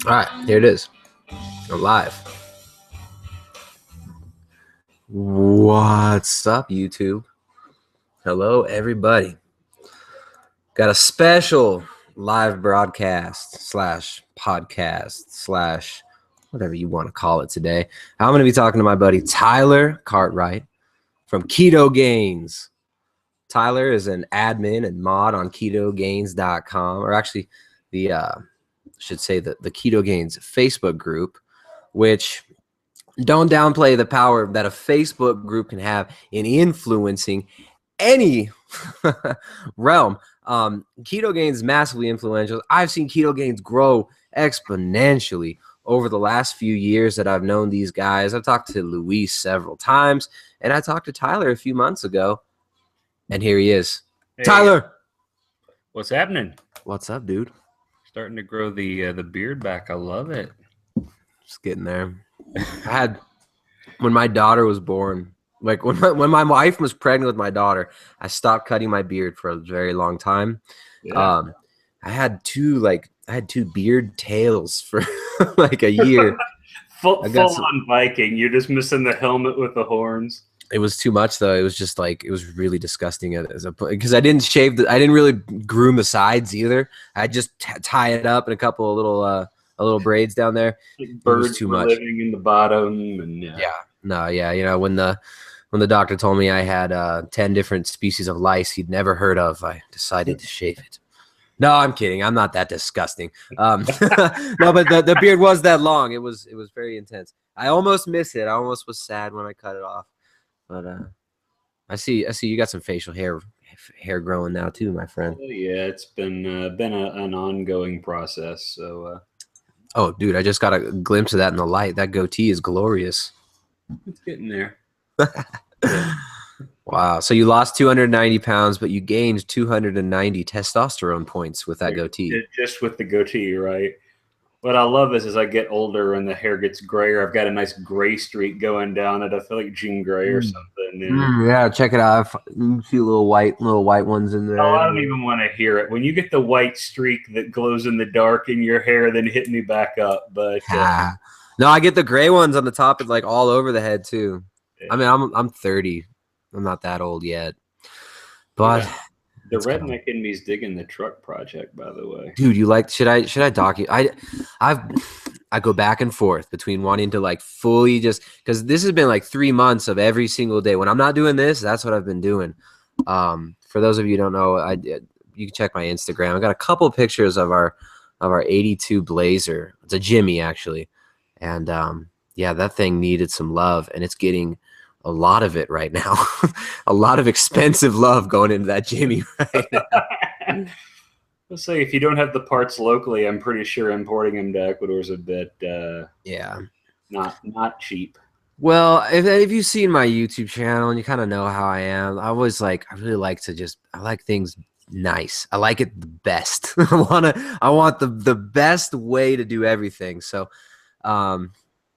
All right, here it is. I'm live. What's up, YouTube? Hello, everybody. Got a special live broadcast / podcast / whatever you want to call it today. I'm going to be talking to my buddy Tyler Cartwright from Ketogains. Tyler is an admin and mod on ketogains.com, or actually the should say the Ketogains Facebook group, which don't downplay the power that a Facebook group can have in influencing any realm. Ketogains is massively influential. I've seen Ketogains grow exponentially over the last few years that I've known these guys. I've talked to Luis several times, and I talked to Tyler a few months ago, and here he is. Hey, Tyler! What's happening? What's up, dude? Starting to grow the beard back. I love it. Just getting there. I had, when my daughter was born, like when my wife was pregnant with my daughter, I stopped cutting my beard for a very long time. Yeah. I had two beard tails for like a year. full on Viking. You're just missing the helmet with the horns. It was too much though. It was just like, it was really disgusting because I didn't shave I didn't really groom the sides either. I just tie it up in a couple of little braids down there. Like birds too much living in the bottom, and you know, when the doctor told me I had 10 different species of lice he'd never heard of, I decided to shave it. No, I'm kidding. I'm not that disgusting. No, but the beard was that long. It was very intense. I almost missed it. I almost was sad when I cut it off. But I see you got some facial hair growing now too, my friend. Oh, yeah, it's been an ongoing process. So. Oh, dude, I just got a glimpse of that in the light. That goatee is glorious. It's getting there. Wow. So you lost 290 pounds, but you gained 290 testosterone points with that goatee. Just with the goatee, right? What I love is as I get older and the hair gets grayer, I've got a nice gray streak going down it. I feel like Jean Grey or something. Yeah, check it out. You see little white ones in there. Oh, I don't even want to hear it. When you get the white streak that glows in the dark in your hair, then hit me back up. But no, I get the gray ones on the top, like all over the head too. Yeah. I mean, I'm 30. I'm not that old yet, but. Yeah. The redneck in me's digging the truck project, by the way. Dude, should I dock you? I go back and forth between wanting to like fully just, because this has been like 3 months of every single day. When I'm not doing this, that's what I've been doing. For those of you who don't know, you can check my Instagram. I got a couple pictures of our 82 Blazer. It's a Jimmy actually, and yeah, that thing needed some love, and it's getting a lot of it right now. A lot of expensive love going into that Jimmy right now. Let's say if you don't have the parts locally, I'm pretty sure importing them to Ecuador is a bit not cheap. Well, if you've seen my YouTube channel and you kind of know how I am, I really like to I like things nice. I like it the best. I want the best way to do everything. So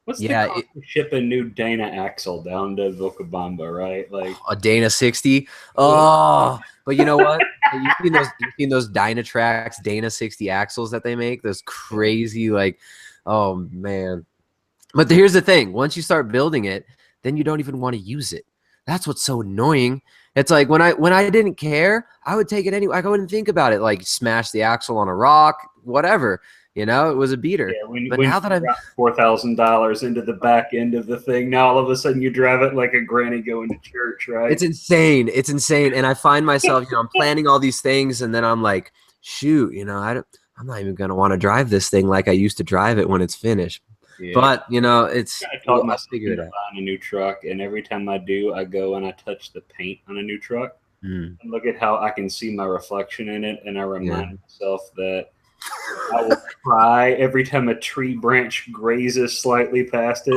what's the cost to ship a new Dana axle down to Vilcabamba, right? Like a Dana 60. Oh, but you know what? You've seen those Dynatrax Dana 60 axles that they make? Those crazy, like, oh man. But here's the thing: once you start building it, then you don't even want to use it. That's what's so annoying. It's like when I didn't care, I would take it anyway. I wouldn't think about it. Like smash the axle on a rock, whatever. You know, it was a beater. Yeah, but now that I'm $4,000 into the back end of the thing, now all of a sudden you drive it like a granny going to church, right? It's insane. It's insane. And I find myself, I'm planning all these things, and then I'm like, shoot, I'm not even gonna want to drive this thing like I used to drive it when it's finished. Yeah. But I'll figure it out. Buying a new truck, and every time I do, I go and I touch the paint on a new truck and look at how I can see my reflection in it, and I remind myself that I will cry every time a tree branch grazes slightly past it.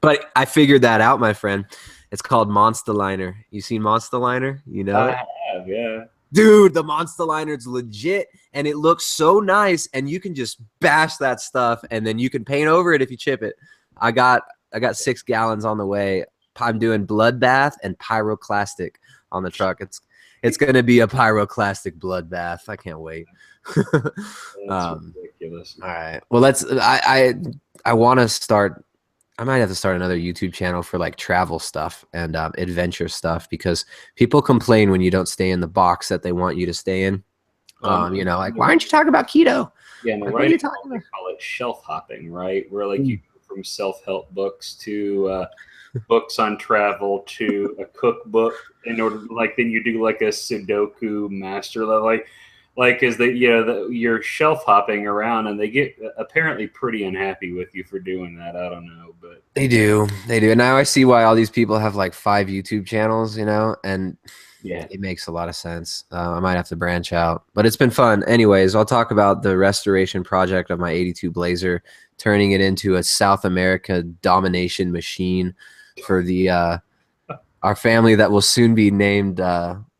But I figured that out, my friend. It's called Monster Liner. You seen Monster Liner? You know I have, yeah. Dude, the Monster Liner's legit, and it looks so nice, and you can just bash that stuff, and then you can paint over it if you chip it. I got 6 gallons on the way. I'm doing Bloodbath and Pyroclastic on the truck. It's going to be a pyroclastic bloodbath. I can't wait. That's ridiculous. All right. Well, I want to start. I might have to start another YouTube channel for like travel stuff and adventure stuff, because people complain when you don't stay in the box that they want you to stay in. Like, why aren't you talking about keto? Yeah, and like, what are you talking about? They call it shelf hopping, right? Where like you go from self-help books to books on travel to a cookbook in order, like, then you do like a Sudoku master level, like is that you're shelf hopping around, and they get apparently pretty unhappy with you for doing that. I don't know, but they do. And now I see why all these people have like 5 YouTube channels, and yeah, it makes a lot of sense. I might have to branch out, but it's been fun. Anyways, I'll talk about the restoration project of my 82 Blazer, turning it into a South America domination machine for the our family that will soon be named.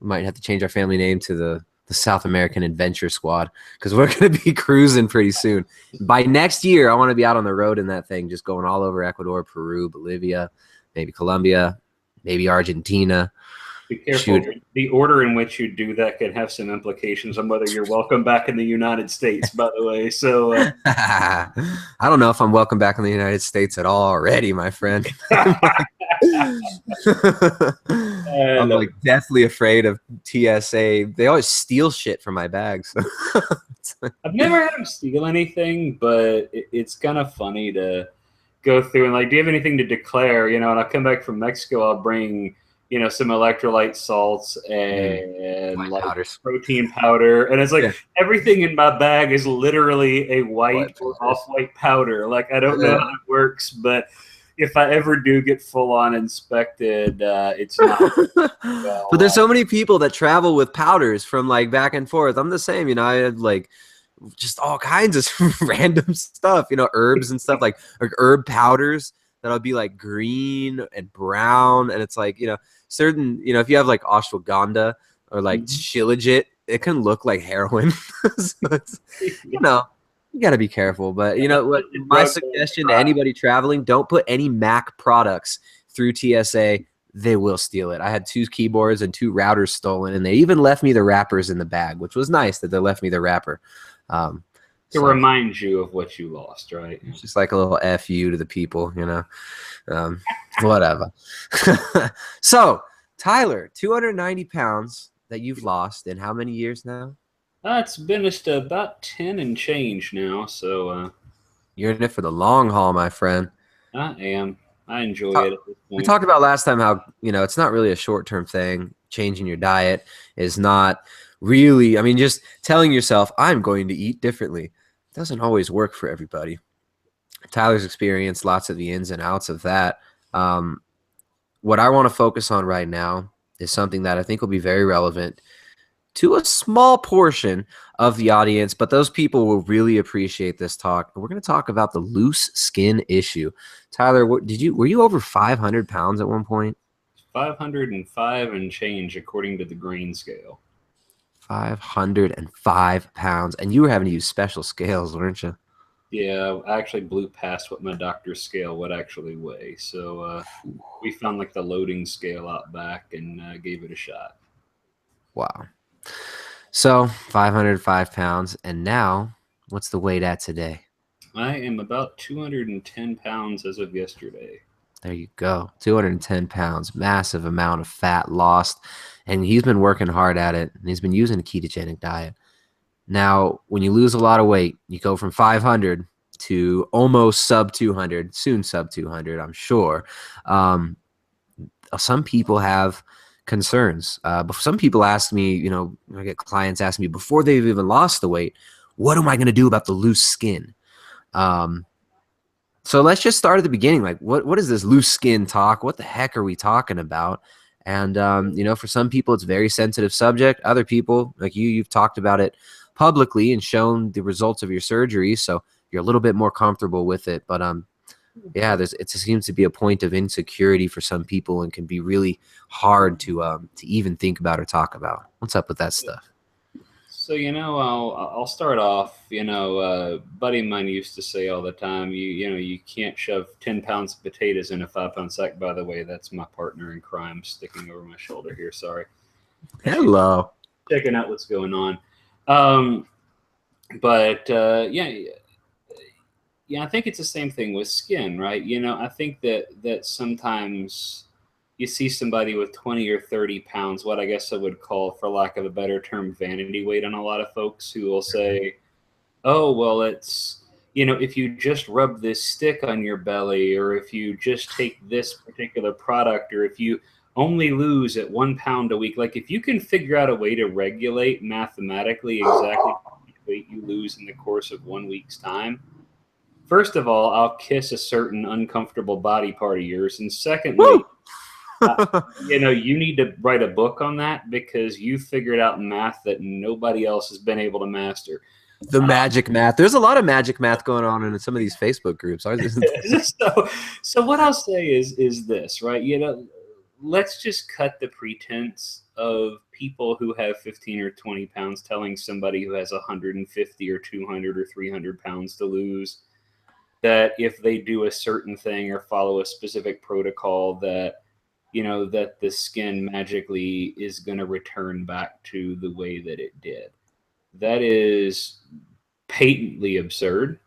Might have to change our family name to the South American Adventure Squad, because we're going to be cruising pretty soon. By next year, I want to be out on the road in that thing, just going all over Ecuador, Peru, Bolivia, maybe Colombia, maybe Argentina. Be careful. The order in which you do that can have some implications on whether you're welcome back in the United States, by the way. So I don't know if I'm welcome back in the United States at all already, my friend. I'm like deathly afraid of TSA. They always steal shit from my bags. I've never had them steal anything, but it's kind of funny to go through and like, do you have anything to declare? And I'll come back from Mexico, I'll bring some electrolyte salts and like powders. Protein powder. And it's like everything in my bag is literally a white or off-white powder. Like, I don't know how it works, but if I ever do get full-on inspected, it's not. Well, but there's so many people that travel with powders from like back and forth. I'm the same, I had like just all kinds of random stuff, herbs and stuff, like herb powders that'll be like green and brown. And it's like, certain, if you have like ashwagandha or like shilajit, it can look like heroin. So it's, you got to be careful. But what my suggestion to anybody traveling, don't put any Mac products through TSA. They will steal it. I had 2 keyboards and 2 routers stolen, and they even left me the wrappers in the bag, which was nice that they left me the wrapper. To remind you of what you lost, right? It's just like a little FU to the people, whatever. So, Tyler, 290 pounds that you've lost in how many years now? It's been just about 10 and change now. So you're in it for the long haul, my friend. I am. I enjoy it at this point. We talked about last time how, it's not really a short-term thing. Changing your diet is not really, just telling yourself, I'm going to eat differently, doesn't always work for everybody. Tyler's experienced lots of the ins and outs of that. What I want to focus on right now is something that I think will be very relevant to a small portion of the audience, but those people will really appreciate this talk. We're going to talk about the loose skin issue. Tyler, were you over 500 pounds at one point? 505 and change according to the grain scale. 505 pounds, and you were having to use special scales, weren't you? Yeah, I actually blew past what my doctor's scale would actually weigh. So we found like the loading scale out back and gave it a shot. Wow. So 505 pounds. And now what's the weight at today? I am about 210 pounds as of yesterday. There you go. 210 pounds, massive amount of fat lost. And he's been working hard at it. And he's been using a ketogenic diet. Now, when you lose a lot of weight, you go from 500 to almost sub 200, soon sub 200, I'm sure. Some people have concerns. Some people ask me, I get clients asking me before they've even lost the weight, what am I going to do about the loose skin? So let's just start at the beginning. Like, what is this loose skin talk? What the heck are we talking about? And, for some people, it's a very sensitive subject. Other people, like you've talked about it publicly and shown the results of your surgery, so you're a little bit more comfortable with it. But it seems to be a point of insecurity for some people and can be really hard to even think about or talk about. What's up with that stuff? So I'll start off. A buddy of mine used to say all the time, you can't shove 10 pounds of potatoes in a 5-pound sack. By the way, that's my partner in crime sticking over my shoulder here. Sorry. Hello. Checking out what's going on. Yeah, I think it's the same thing with skin, right? I think that sometimes you see somebody with 20 or 30 pounds, what I guess I would call, for lack of a better term, vanity weight on a lot of folks who will say, oh, well, it's, if you just rub this stick on your belly, or if you just take this particular product, or if you only lose at 1 pound a week, like if you can figure out a way to regulate mathematically exactly how much weight you lose in the course of 1 week's time, first of all, I'll kiss a certain uncomfortable body part of yours. And secondly, you need to write a book on that, because you figured out math that nobody else has been able to master. The magic math. There's a lot of magic math going on in some of these Facebook groups. So what I'll say is this, right? Let's just cut the pretense of people who have 15 or 20 pounds telling somebody who has 150 or 200 or 300 pounds to lose that if they do a certain thing or follow a specific protocol that the skin magically is going to return back to the way that it did. That is patently absurd.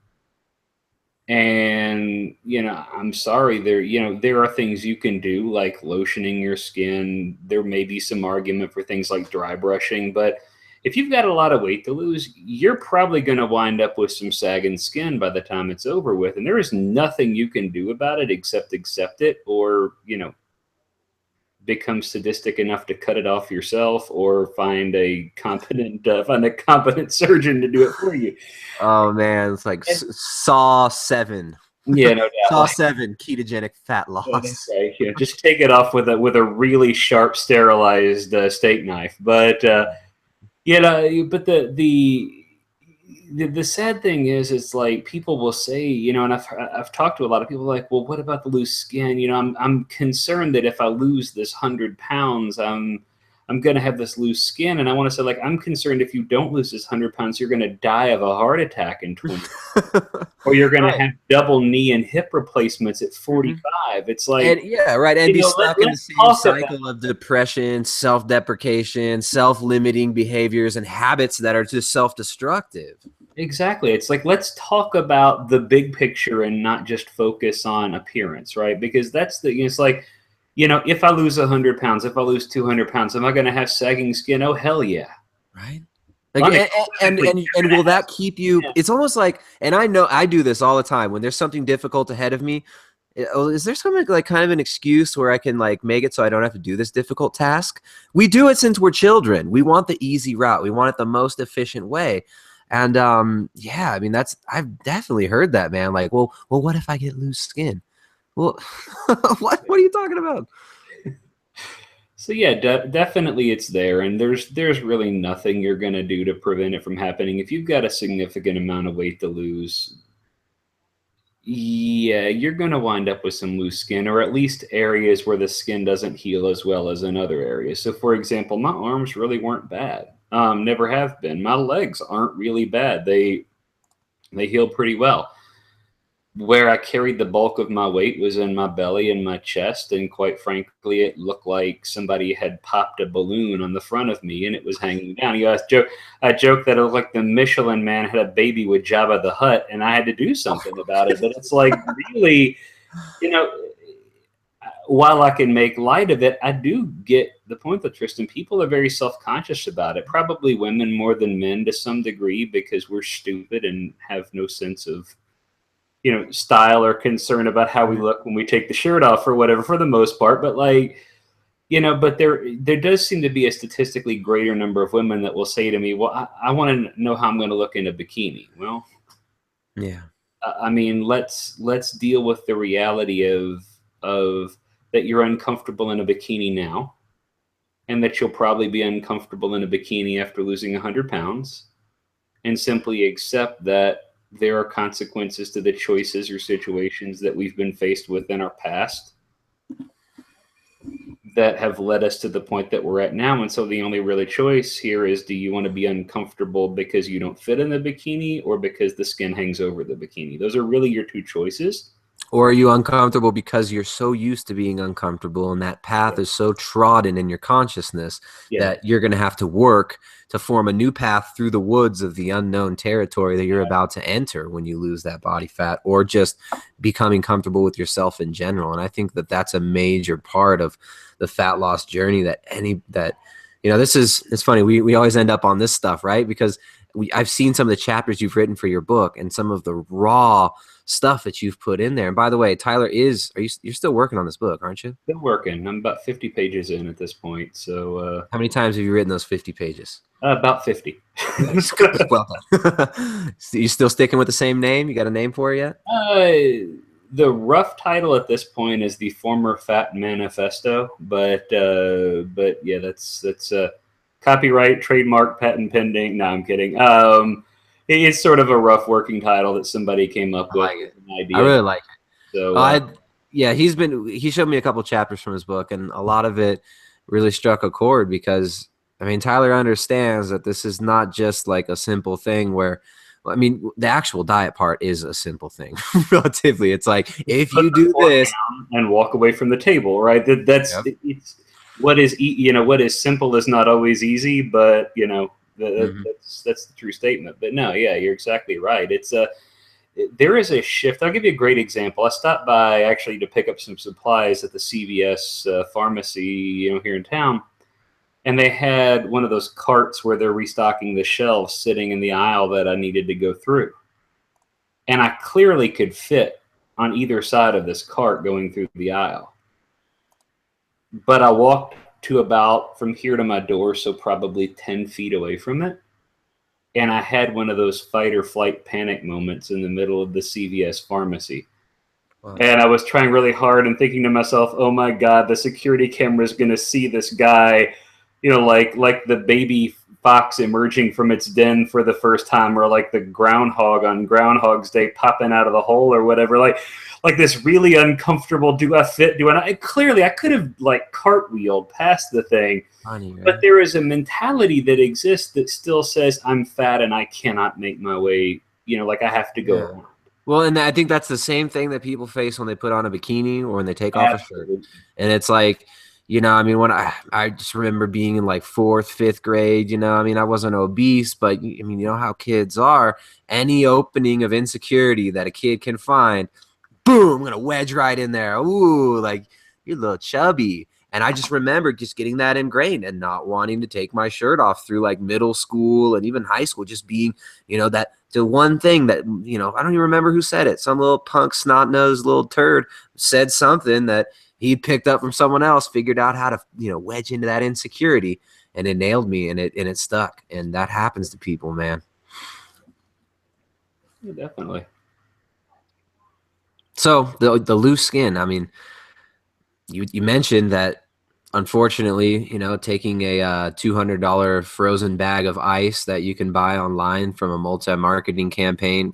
And, I'm sorry, there are things you can do, like lotioning your skin. There may be some argument for things like dry brushing, but if you've got a lot of weight to lose, you're probably going to wind up with some sagging skin by the time it's over with. And there is nothing you can do about it except accept it, or, become sadistic enough to cut it off yourself, or find a competent surgeon to do it for you. Oh man, it's like Saw 7. Yeah, no doubt. Saw 7, ketogenic fat loss. Right. Yeah, just take it off with a really sharp, sterilized steak knife. But but the sad thing is, it's like people will say, and I've talked to a lot of people like, well, what about the loose skin? I'm concerned that if I lose this 100 pounds, I'm going to have this loose skin. And I want to say, like, I'm concerned if you don't lose this 100 pounds, you're going to die of a heart attack in 20 or you're going to have double knee and hip replacements at 45. It's like, and be stuck in the same cycle of depression, self-deprecation, self-limiting behaviors, and habits that are just self-destructive. Exactly. It's like, let's talk about the big picture and not just focus on appearance, right? Because it's like, if I lose 100 pounds, if I lose 200 pounds, am I going to have sagging skin? Oh, hell yeah. Right. Like, and will that keep you? Yeah. It's almost like, and I know I do this all the time when there's something difficult ahead of me. Is there something like kind of an excuse where I can like make it so I don't have to do this difficult task? We do it since we're children. We want the easy route. We want it the most efficient way. And I've definitely heard that, man. Like, well, what if I get loose skin? Well, what are you talking about? So yeah, definitely it's there, and there's really nothing you're going to do to prevent it from happening. If you've got a significant amount of weight to lose, yeah, you're going to wind up with some loose skin, or at least areas where the skin doesn't heal as well as in other areas. So for example, my arms really weren't bad. Never have been. My legs aren't really bad. They heal pretty well. Where I carried the bulk of my weight was in my belly and my chest, and quite frankly, it looked like somebody had popped a balloon on the front of me and it was hanging down. I joke that it looked like the Michelin Man had a baby with Jabba the Hutt, and I had to do something about it. But it's like, really, while I can make light of it, I do get the point that, Tristan, people are very self-conscious about it. Probably women more than men to some degree, because we're stupid and have no sense of style or concern about how we look when we take the shirt off or whatever, for the most part. But but there does seem to be a statistically greater number of women that will say to me, well, I want to know how I'm going to look in a bikini. Well, yeah. I mean, let's deal with the reality of that you're uncomfortable in a bikini now, and that you'll probably be uncomfortable in a bikini after losing 100 pounds, and simply accept that there are consequences to the choices or situations that we've been faced with in our past that have led us to the point that we're at now. And so the only really choice here is, do you want to be uncomfortable because you don't fit in the bikini, or because the skin hangs over the bikini? Those are really your two choices. Or are you uncomfortable because you're so used to being uncomfortable and that path is so trodden in your consciousness that you're going to have to work to form a new path through the woods of the unknown territory that you're about to enter when you lose that body fat, or just becoming comfortable with yourself in general. And I think that that's a major part of the fat loss journey it's funny. We always end up on this stuff, right? Because I've seen some of the chapters you've written for your book and some of the raw stuff that you've put in there. And by the way, Tyler, you're still working on this book, aren't you? Still working. I'm about 50 pages in at this point. So how many times have you written those 50 pages? About 50. Well done. You still sticking with the same name? You got a name for it yet? The rough title at this point is the Former Fat Manifesto, but yeah, that's copyright, trademark, patent pending. No, I'm kidding. It's sort of a rough working title that somebody came up with. Like an idea. I really like it. So he showed me a couple chapters from his book, and a lot of it really struck a chord because I mean Tyler understands that this is not just like a simple thing where. I mean, the actual diet part is a simple thing, relatively. It's like if you do this and walk away from the table, right? It's what is simple is not always easy, but that's the true statement. But no, yeah, you're exactly right. There is a shift. I'll give you a great example. I stopped by actually to pick up some supplies at the CVS pharmacy, here in town. And they had one of those carts where they're restocking the shelves sitting in the aisle that I needed to go through. And I clearly could fit on either side of this cart going through the aisle. But I walked to about from here to my door, so probably 10 feet away from it. And I had one of those fight or flight panic moments in the middle of the CVS pharmacy. Wow. And I was trying really hard and thinking to myself, oh my God, the security camera is going to see this guy, like the baby fox emerging from its den for the first time, or like the groundhog on Groundhog's Day popping out of the hole or whatever. Like this really uncomfortable, do I fit? Do I not? Clearly, I could have like cartwheeled past the thing. Funny, right? But there is a mentality that exists that still says I'm fat and I cannot make my way, like I have to go around. Well, and I think that's the same thing that people face when they put on a bikini or when they take off a shirt. And it's like, I mean, when I just remember being in like 4th, 5th grade, I mean, I wasn't obese, but I mean, you know how kids are. Any opening of insecurity that a kid can find, boom, I'm going to wedge right in there. Ooh, like you're a little chubby. And I just remember just getting that ingrained and not wanting to take my shirt off through like middle school and even high school, just being, that the one thing that, I don't even remember who said it. Some little punk snot-nosed little turd said something that he picked up from someone else, figured out how to, wedge into that insecurity, and it nailed me and it stuck. And that happens to people, man. Yeah, definitely. So the loose skin, I mean, you mentioned that unfortunately, taking a $200 frozen bag of ice that you can buy online from a multi-level marketing campaign,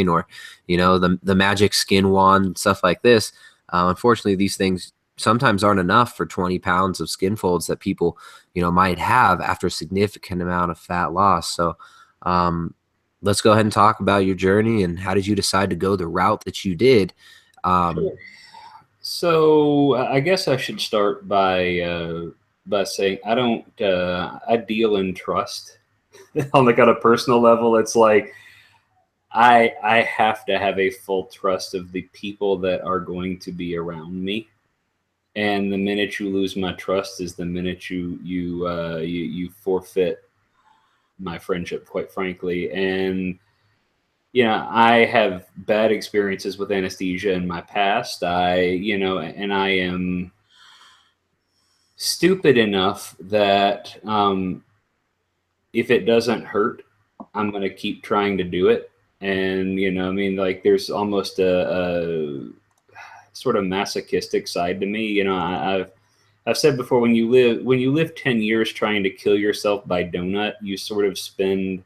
or, the magic skin wand, stuff like this. Unfortunately, these things sometimes aren't enough for 20 pounds of skin folds that people, might have after a significant amount of fat loss. So let's go ahead and talk about your journey and how did you decide to go the route that you did? Sure. So I guess I should start by saying I deal in trust. On like on a personal level, it's like I have to have a full trust of the people that are going to be around me. And the minute you lose my trust is the minute you forfeit my friendship, quite frankly. And I have bad experiences with anesthesia in my past. And I am stupid enough that if it doesn't hurt, I'm going to keep trying to do it. And, I mean, like there's almost a sort of masochistic side to me. I've said before, when you live 10 years trying to kill yourself by donut, you sort of spend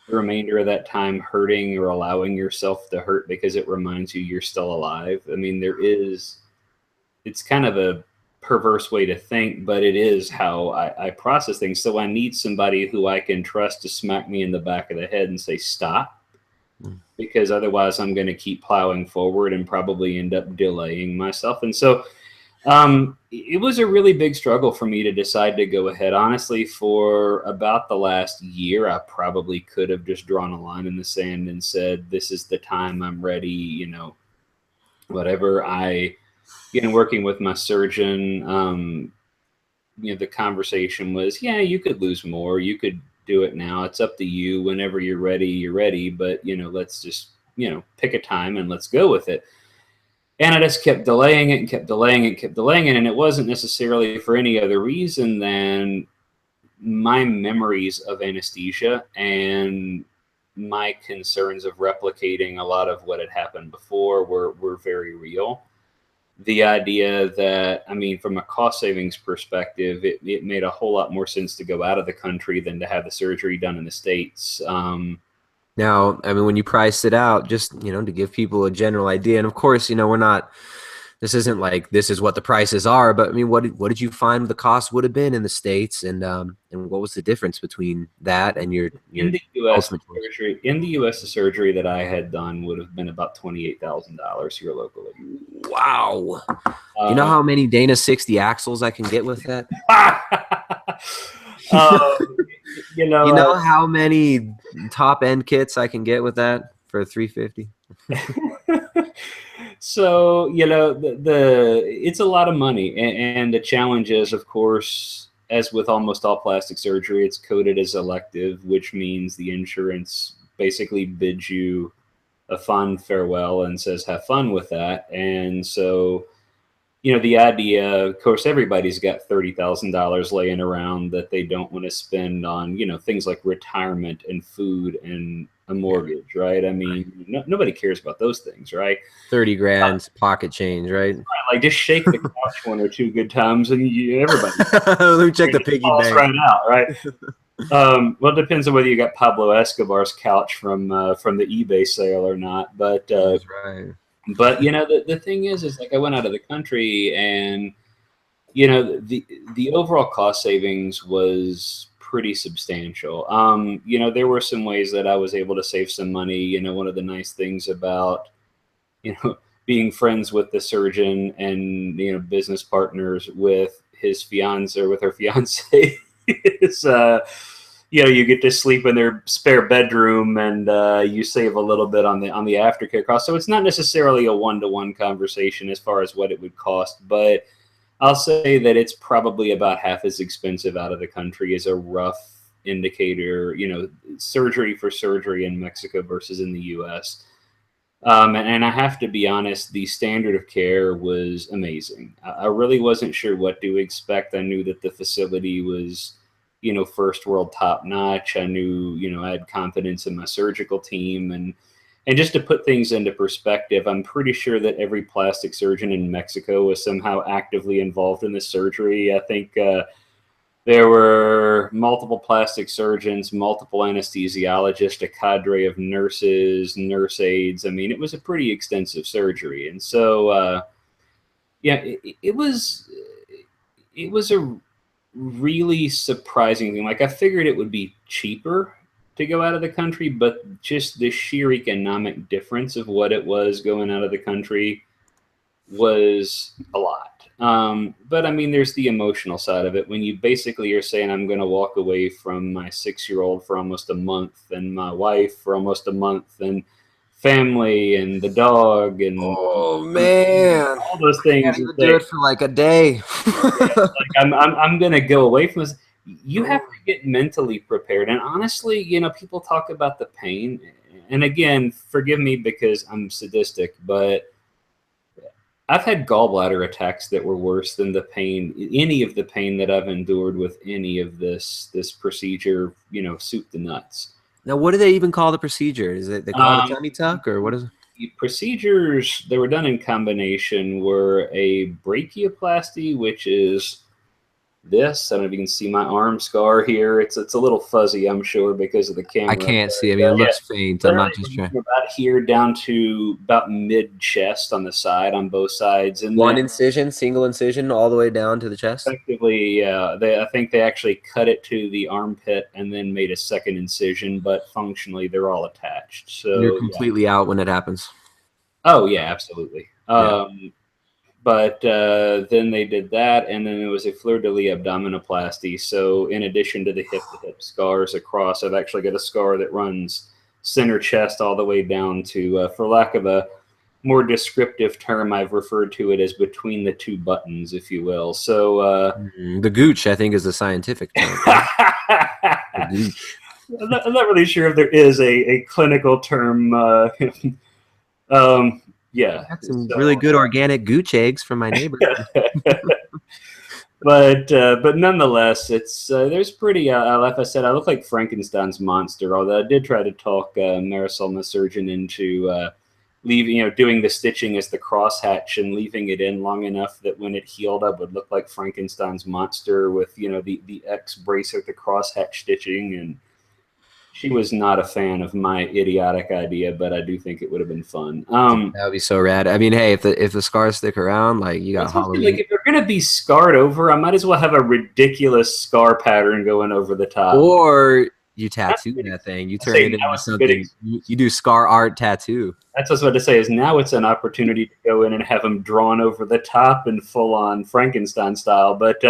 the remainder of that time hurting or allowing yourself to hurt because it reminds you you're still alive. I mean, it's kind of a perverse way to think, but it is how I process things. So I need somebody who I can trust to smack me in the back of the head and say, stop. because otherwise I'm going to keep plowing forward and probably end up delaying myself. And so it was a really big struggle for me to decide to go ahead. Honestly, for about the last year, I probably could have just drawn a line in the sand and said, this is the time, I'm ready, whatever. Working with my surgeon, the conversation was, yeah, you could lose more. You could do it now. It's up to you. Whenever you're ready. But, let's just, pick a time and let's go with it. And I just kept delaying it and kept delaying it and kept delaying it. And it wasn't necessarily for any other reason than my memories of anesthesia and my concerns of replicating a lot of what had happened before were very real. The idea that, from a cost savings perspective, it made a whole lot more sense to go out of the country than to have the surgery done in the States. Now, when you price it out, just, to give people a general idea, and of course, this isn't like this is what the prices are, but what did you find the cost would have been in the States, and what was the difference between that and your in the U.S. surgery? In the U.S., the surgery that I had done would have been about $28,000 here locally. Wow! You know how many Dana 60 axles I can get with that? You know how many top end kits I can get with that for $350? So, it's a lot of money. And the challenge is, of course, as with almost all plastic surgery, it's coded as elective, which means the insurance basically bids you a fond farewell and says, have fun with that. And so, the idea, of course, everybody's got $30,000 laying around that they don't want to spend on, things like retirement and food and a mortgage, right? Nobody cares about those things, right? 30 grand pocket change, right? Like just shake the couch one or two good times and everybody. Let me check the piggy bank. Right out, right? Well, it depends on whether you got Pablo Escobar's couch from the eBay sale or not. But that's right. But the thing is like I went out of the country, and the overall cost savings was pretty substantial. There were some ways that I was able to save some money. One of the nice things about being friends with the surgeon and business partners with his fiance or with her fiance is you get to sleep in their spare bedroom, and you save a little bit on the aftercare cost. So it's not necessarily a one-to-one conversation as far as what it would cost, but I'll say that it's probably about half as expensive out of the country as a rough indicator, surgery for surgery in Mexico versus in the US. And I have to be honest, the standard of care was amazing. I really wasn't sure what to expect. I knew that the facility was first world top notch. I knew, I had confidence in my surgical team, and just to put things into perspective, I'm pretty sure that every plastic surgeon in Mexico was somehow actively involved in the surgery. I think there were multiple plastic surgeons, multiple anesthesiologists, a cadre of nurses, nurse aides. It was a pretty extensive surgery. And so, it was a really surprising thing. Like I figured it would be cheaper to go out of the country, but just the sheer economic difference of what it was going out of the country was a lot. But there's the emotional side of it. When you basically are saying, I'm going to walk away from my 6-year-old for almost a month, and my wife for almost a month, and family and the dog, and oh man, all those things. You do it for like a day. I'm gonna go away from this. You have to get mentally prepared. And honestly, people talk about the pain, and again, forgive me because I'm sadistic, but I've had gallbladder attacks that were worse than any of the pain that I've endured with any of this procedure, soup to nuts. Now, what do they even call the procedure? Is it they call it a tummy tuck, or what is it? Procedures that were done in combination were a brachioplasty, which is this. I don't know if you can see my arm scar here. It's a little fuzzy, I'm sure, because of the camera. I can't see. I mean, it looks faint. I'm not just trying. About here down to about mid chest on the side, on both sides. And one incision, single incision, all the way down to the chest. Effectively, I think they actually cut it to the armpit and then made a second incision, but functionally they're all attached. So you're completely out when it happens. Oh yeah, absolutely. But then they did that, and then there was a fleur-de-lis abdominoplasty. So in addition to the hip-to-hip scars across, I've actually got a scar that runs center chest all the way down to, for lack of a more descriptive term, I've referred to it as between the two buttons, if you will. So the gooch, I think, is the scientific term. The gooch. I'm not really sure if there is a clinical term. Yeah, got some really good organic gooch eggs from my neighbor. but nonetheless, it's there's pretty. Like I said, I look like Frankenstein's monster. Although I did try to talk Marisol, my surgeon, into leaving, doing the stitching as the crosshatch and leaving it in long enough that when it healed, I would look like Frankenstein's monster with the X bracer, the crosshatch stitching, and she was not a fan of my idiotic idea, but I do think it would have been fun. That would be so rad. I mean, hey, if the scars stick around, like you got Halloween. Like if you're gonna be scarred over, I might as well have a ridiculous scar pattern going over the top. Or you tattoo that thing. You turn it into something. You do scar art tattoo. That's what I was about to say. Is now it's an opportunity to go in and have them drawn over the top and full on Frankenstein style. But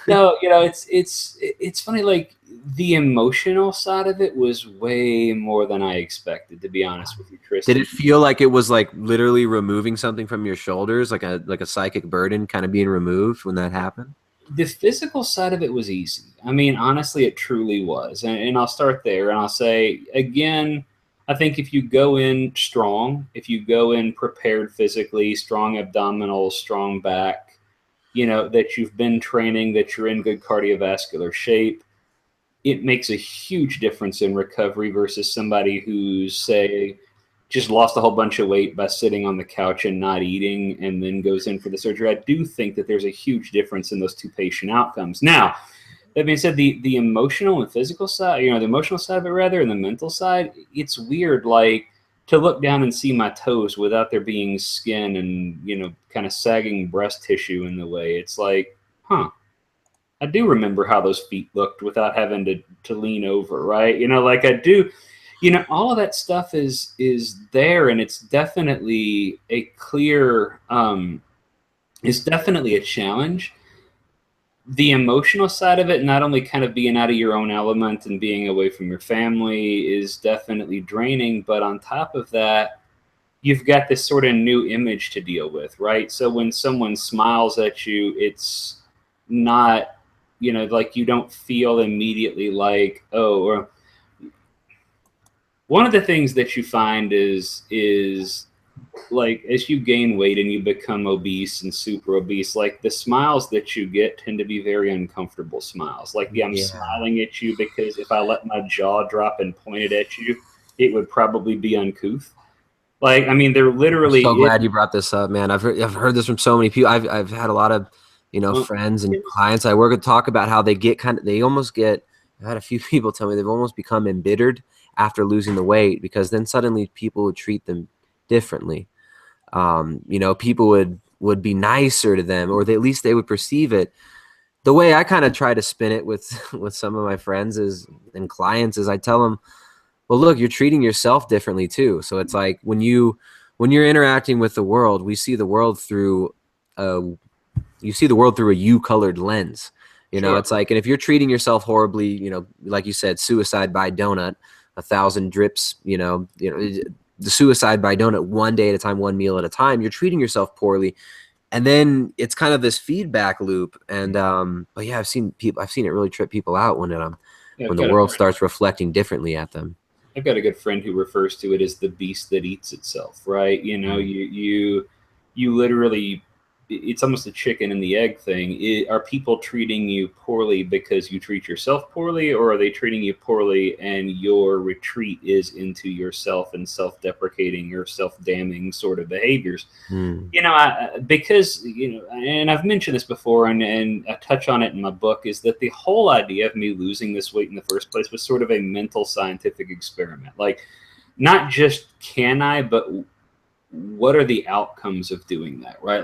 no, it's funny. Like the emotional side of it was way more than I expected, to be honest with you, Tristan. Did it feel like it was like literally removing something from your shoulders, like a psychic burden kind of being removed when that happened? The physical side of it was easy. I mean, honestly, it truly was. And I'll start there and I'll say, again, I think if you go in strong, if you go in prepared physically, strong abdominals, strong back, that you've been training, that you're in good cardiovascular shape, it makes a huge difference in recovery versus somebody who's, say, just lost a whole bunch of weight by sitting on the couch and not eating and then goes in for the surgery. I do think that there's a huge difference in those two patient outcomes. Now, that being said, the emotional and physical side, the emotional side of it rather, and the mental side, it's weird, like to look down and see my toes without there being skin and, kind of sagging breast tissue in the way. It's like, I do remember how those feet looked without having to lean over, right? Like I do. All of that stuff is there, and it's definitely a clear, it's definitely a challenge. The emotional side of it, not only kind of being out of your own element and being away from your family, is definitely draining, but on top of that, you've got this sort of new image to deal with, right? So when someone smiles at you, it's not, like you don't feel immediately like, oh, or one of the things that you find is like as you gain weight and you become obese and super obese, like the smiles that you get tend to be very uncomfortable smiles. Like I'm smiling at you because if I let my jaw drop and pointed at you, it would probably be uncouth. Like, I mean, they're literally. I'm so glad you brought this up, man. I've heard this from so many people. I've had a lot of friends and clients I work with talk about how they get I've had a few people tell me they've almost become embittered after losing the weight, because then suddenly people would treat them differently. People would be nicer to them, or at least they would perceive it. The way I kind of try to spin it with some of my friends and clients is I tell them, well, look, you're treating yourself differently too. So it's like when you're interacting with the world, we see the world through a you-colored lens. It's like, and if you're treating yourself horribly, like you said, suicide by donut, 1,000 drips, the suicide by donut, one day at a time, one meal at a time, you're treating yourself poorly. And then it's kind of this feedback loop. And, but yeah, I've seen it really trip people out when the world starts reflecting differently at them. I've got a good friend who refers to it as the beast that eats itself, right? You literally it's almost a chicken and the egg thing. Are people treating you poorly because you treat yourself poorly, or are they treating you poorly and your retreat is into yourself and self-deprecating or self-damning sort of behaviors? Because, and I've mentioned this before, and I touch on it in my book, is that the whole idea of me losing this weight in the first place was sort of a mental scientific experiment. Like, not just can I, but what are the outcomes of doing that, right?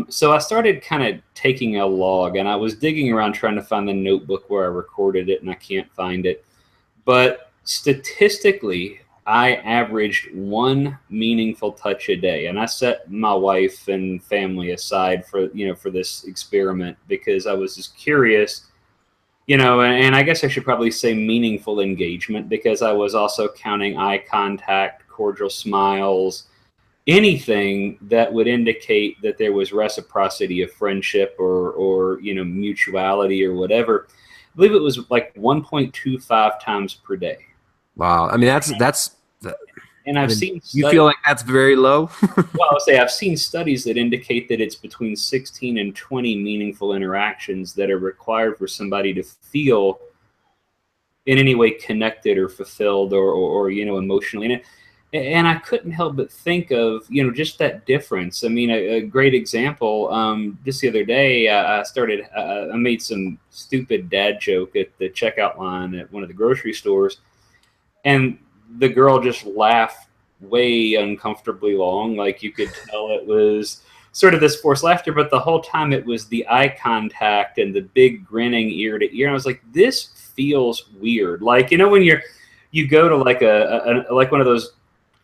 So I started kind of taking a log, and I was digging around trying to find the notebook where I recorded it, and I can't find it. But statistically, I averaged one meaningful touch a day, and I set my wife and family aside for this experiment because I was just curious. And I guess I should probably say meaningful engagement, because I was also counting eye contact, cordial smiles, anything that would indicate that there was reciprocity of friendship or mutuality or whatever. I believe it was like 1.25 times per day. Wow. I mean, that's. And I've seen studies, you feel like that's very low? Well, I'll say I've seen studies that indicate that it's between 16 and 20 meaningful interactions that are required for somebody to feel in any way connected or fulfilled or emotionally. And I couldn't help but think of, just that difference. I mean, a great example, just the other day, I made some stupid dad joke at the checkout line at one of the grocery stores, and the girl just laughed way uncomfortably long. Like, you could tell it was sort of this forced laughter, but the whole time it was the eye contact and the big grinning ear to ear. And I was like, this feels weird. Like, when you go to like like one of those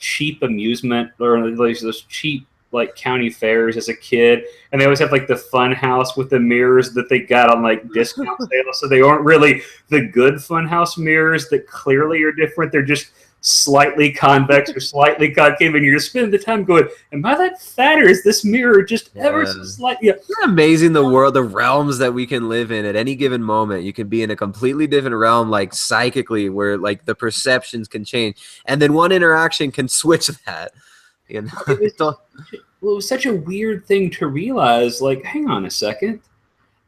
cheap amusement or those cheap like county fairs as a kid, and they always have like the fun house with the mirrors that they got on like discount sales, so they aren't really the good fun house mirrors that clearly are different. They're just slightly convex or slightly concave, and you're just spending the time going, am I that fat, or is this mirror just ever so slightly? Isn't it amazing, the world, the realms that we can live in at any given moment? You can be in a completely different realm, like psychically, where like the perceptions can change, and then one interaction can switch that. It was such a weird thing to realize, like, hang on a second,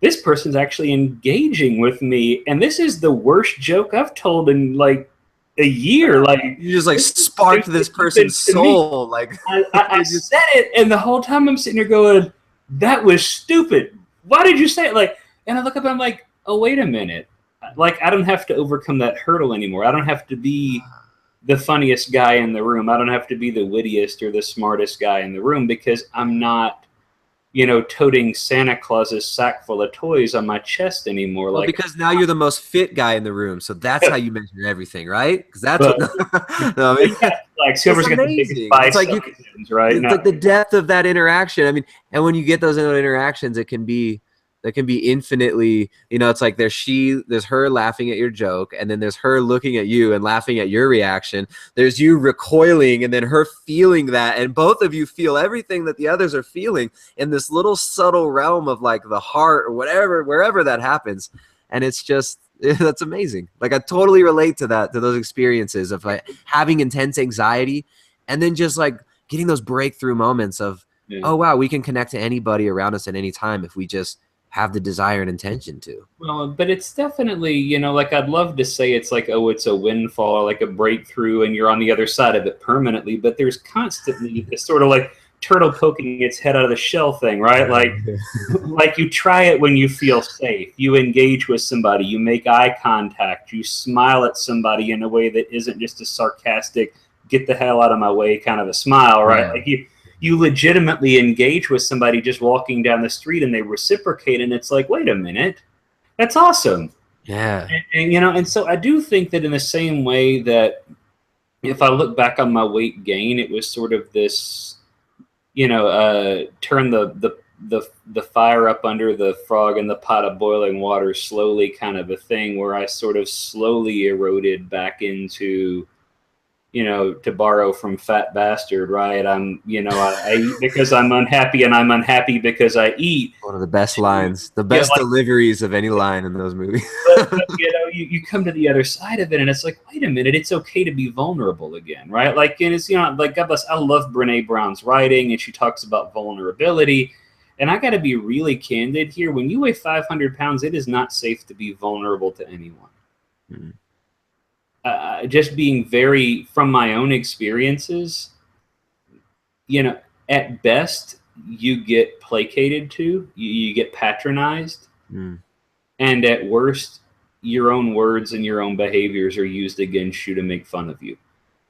this person's actually engaging with me, and this is the worst joke I've told in like a year. Like, you just like sparked this person's soul. Like, I said it, and the whole time I'm sitting here going, that was stupid. Why did you say it? Like, and I look up and I'm like, oh, wait a minute. Like, I don't have to overcome that hurdle anymore. I don't have to be the funniest guy in the room. I don't have to be the wittiest or the smartest guy in the room, because I'm not, toting Santa Claus's sack full of toys on my chest anymore. Well, because now you're the most fit guy in the room, so that's how you measure everything, right? Because that's like whoever's got the biggest biceps, right? It's like the depth of that interaction. I mean, and when you get those interactions, it can be infinitely, it's like there's her laughing at your joke, and then there's her looking at you and laughing at your reaction. There's you recoiling, and then her feeling that, and both of you feel everything that the others are feeling in this little subtle realm of like the heart or whatever, wherever that happens. And it's just, that's amazing. Like, I totally relate to that, to those experiences of like having intense anxiety, and then just like getting those breakthrough moments of, oh wow, we can connect to anybody around us at any time if we just have the desire and intention to. Well, but it's definitely, like, I'd love to say it's like, oh, it's a windfall or like a breakthrough and you're on the other side of it permanently, but there's constantly this sort of like turtle poking its head out of the shell thing, right? Like, like you try it when you feel safe, you engage with somebody, you make eye contact, you smile at somebody in a way that isn't just a sarcastic, get the hell out of my way kind of a smile, right? Yeah. Like you legitimately engage with somebody just walking down the street, and they reciprocate, and it's like, wait a minute, that's awesome. Yeah. And so I do think that in the same way that if I look back on my weight gain, it was sort of this, turn the fire up under the frog in the pot of boiling water slowly kind of a thing, where I sort of slowly eroded back into to borrow from Fat Bastard, right? I eat because I'm unhappy, and I'm unhappy because I eat. One of the best lines, the best deliveries of any line in those movies. but you come to the other side of it, and it's like, wait a minute, it's okay to be vulnerable again, right? Like, and it's, like, God bless, I love Brene Brown's writing, and she talks about vulnerability. And I got to be really candid here. When you weigh 500 pounds, it is not safe to be vulnerable to anyone. Mm-hmm. Just being from my own experiences, at best, you get placated to, you get patronized. Mm. And at worst, your own words and your own behaviors are used against you to make fun of you.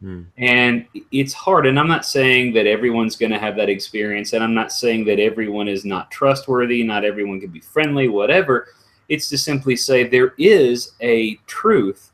Mm. And it's hard. And I'm not saying that everyone's going to have that experience. And I'm not saying that everyone is not trustworthy. Not everyone can be friendly, whatever. It's to simply say there is a truth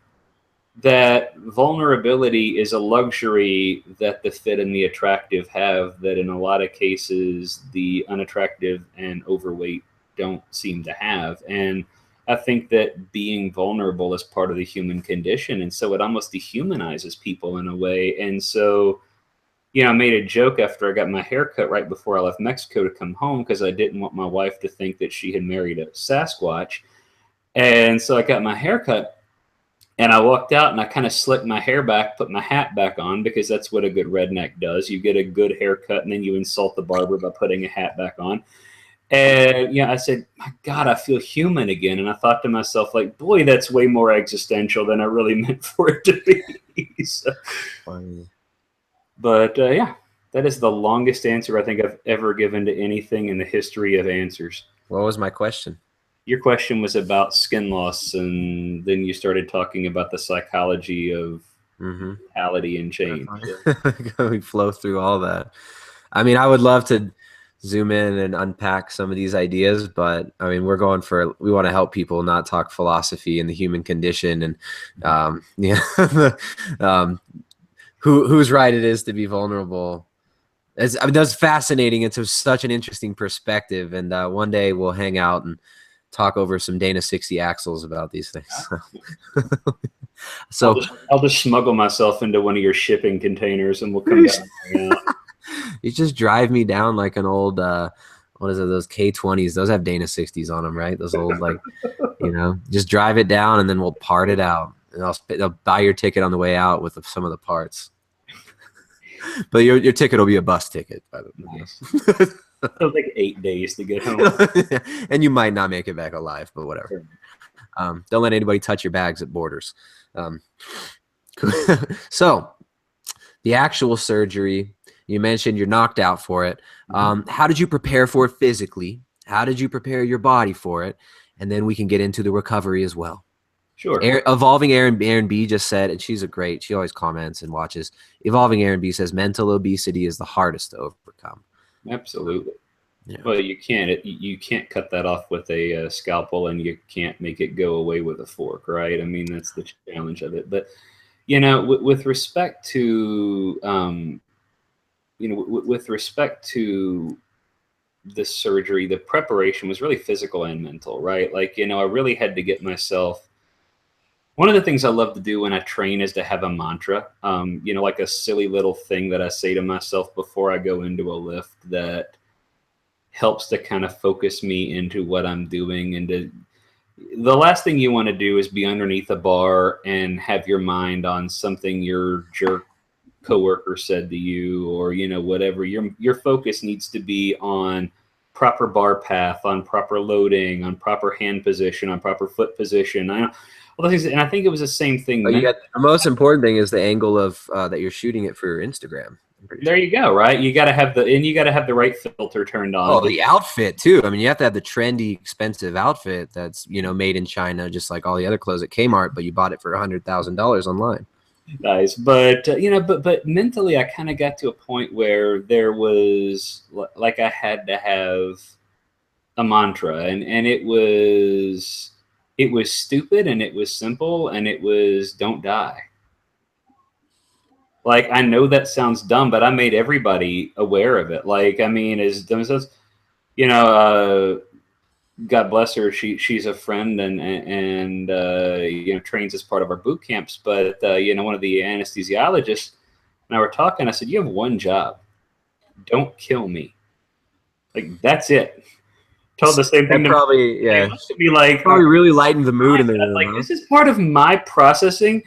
that vulnerability is a luxury that the fit and the attractive have, that in a lot of cases the unattractive and overweight don't seem to have. And I think that being vulnerable is part of the human condition, and so it almost dehumanizes people in a way. And so, I made a joke after I got my hair cut right before I left Mexico to come home, because I didn't want my wife to think that she had married a Sasquatch. And so I got my hair cut, and I walked out, and I kind of slicked my hair back, put my hat back on, because that's what a good redneck does. You get a good haircut, and then you insult the barber by putting a hat back on. And I said, my God, I feel human again. And I thought to myself, like, boy, that's way more existential than I really meant for it to be. So, but yeah, that is the longest answer I think I've ever given to anything in the history of answers. What was my question? Your question was about skin loss, and then you started talking about the psychology of mentality and change. We flow through all that. I mean, I would love to zoom in and unpack some of these ideas, but I mean, we want to help people, not talk philosophy and the human condition, and who's right it is to be vulnerable. That's fascinating. It's such an interesting perspective, and one day we'll hang out and talk over some Dana 60 axles about these things. So I'll just smuggle myself into one of your shipping containers, and we'll come down and hang out. You just drive me down like an old, what is it? Those K20s, those have Dana 60s on them, right? Those old, like, just drive it down, and then we'll part it out, and I'll buy your ticket on the way out with some of the parts. But your ticket will be a bus ticket, by the way. Nice. It'll take 8 days to get home. And you might not make it back alive, but whatever. Don't let anybody touch your bags at borders. So the actual surgery, you mentioned you're knocked out for it. How did you prepare for it physically? How did you prepare your body for it? And then we can get into the recovery as well. Sure. Evolving Aaron B just said, and she always comments and watches. Evolving Aaron B says mental obesity is the hardest to overcome. Absolutely. Yeah. Well, you can't cut that off with a scalpel, and you can't make it go away with a fork, right? I mean, that's the challenge of it. But with respect to with respect to the surgery, the preparation was really physical and mental, right? Like, I really had to get myself. One of the things I love to do when I train is to have a mantra, like a silly little thing that I say to myself before I go into a lift that helps to kind of focus me into what I'm doing. And the last thing you want to do is be underneath a bar and have your mind on something your jerk coworker said to you, or, whatever. Your focus needs to be on proper bar path, on proper loading, on proper hand position, on proper foot position. All things, and I think it was the same thing. The most important thing is the angle of that you're shooting it for Instagram. There you go, right? You got to have the right filter turned on. Oh, the outfit too. I mean, you have to have the trendy, expensive outfit that's made in China, just like all the other clothes at Kmart, but you bought it for $100,000 online. Nice, but but mentally, I kind of got to a point where there was like I had to have a mantra, and it was stupid, and it was simple, and it was don't die. Like, I know that sounds dumb, but I made everybody aware of it. Like, I mean, as dumb as God bless her, she's a friend and trains as part of our boot camps. But one of the anesthesiologists and I were talking. I said, "You have one job. Don't kill me. Like that's it." Told the same thing That to me. probably, They yeah, looked at me like, probably really lightened the mood in the room. like Huh? this is part of my processing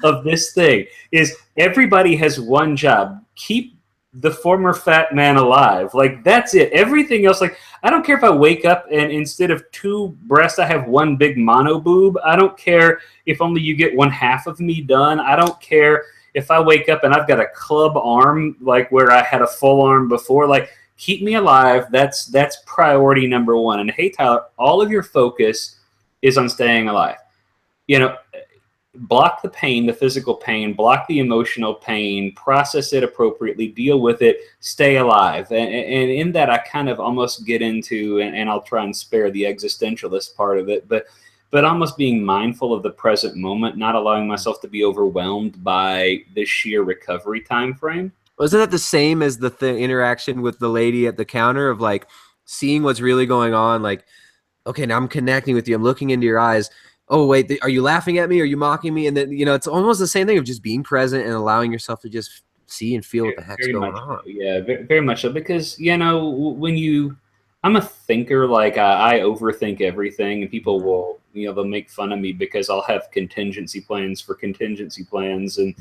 of this thing. Is everybody has one job: keep the former fat man alive. Like that's it. Everything else, like I don't care if I wake up and instead of 2 breasts, I have 1 big mono boob. I don't care if only you get 1/2 of me done. I don't care if I wake up and I've got a club arm, like where I had a full arm before. Like keep me alive. That's priority number 1. And hey, Tyler, all of your focus is on staying alive. Block the pain, the physical pain, block the emotional pain, process it appropriately, deal with it, stay alive. And in that, I kind of almost get into, and I'll try and spare the existentialist part of it, but almost being mindful of the present moment, not allowing myself to be overwhelmed by the sheer recovery time frame. Wasn't that the same as the interaction with the lady at the counter of like seeing what's really going on? Like, okay, now I'm connecting with you. I'm looking into your eyes. Oh, wait, are you laughing at me? Are you mocking me? And then, it's almost the same thing of just being present and allowing yourself to just see and feel what the heck's going on. Yeah, very much so. Because, when I'm a thinker, like I overthink everything, and people will, they'll make fun of me because I'll have contingency plans for contingency plans. And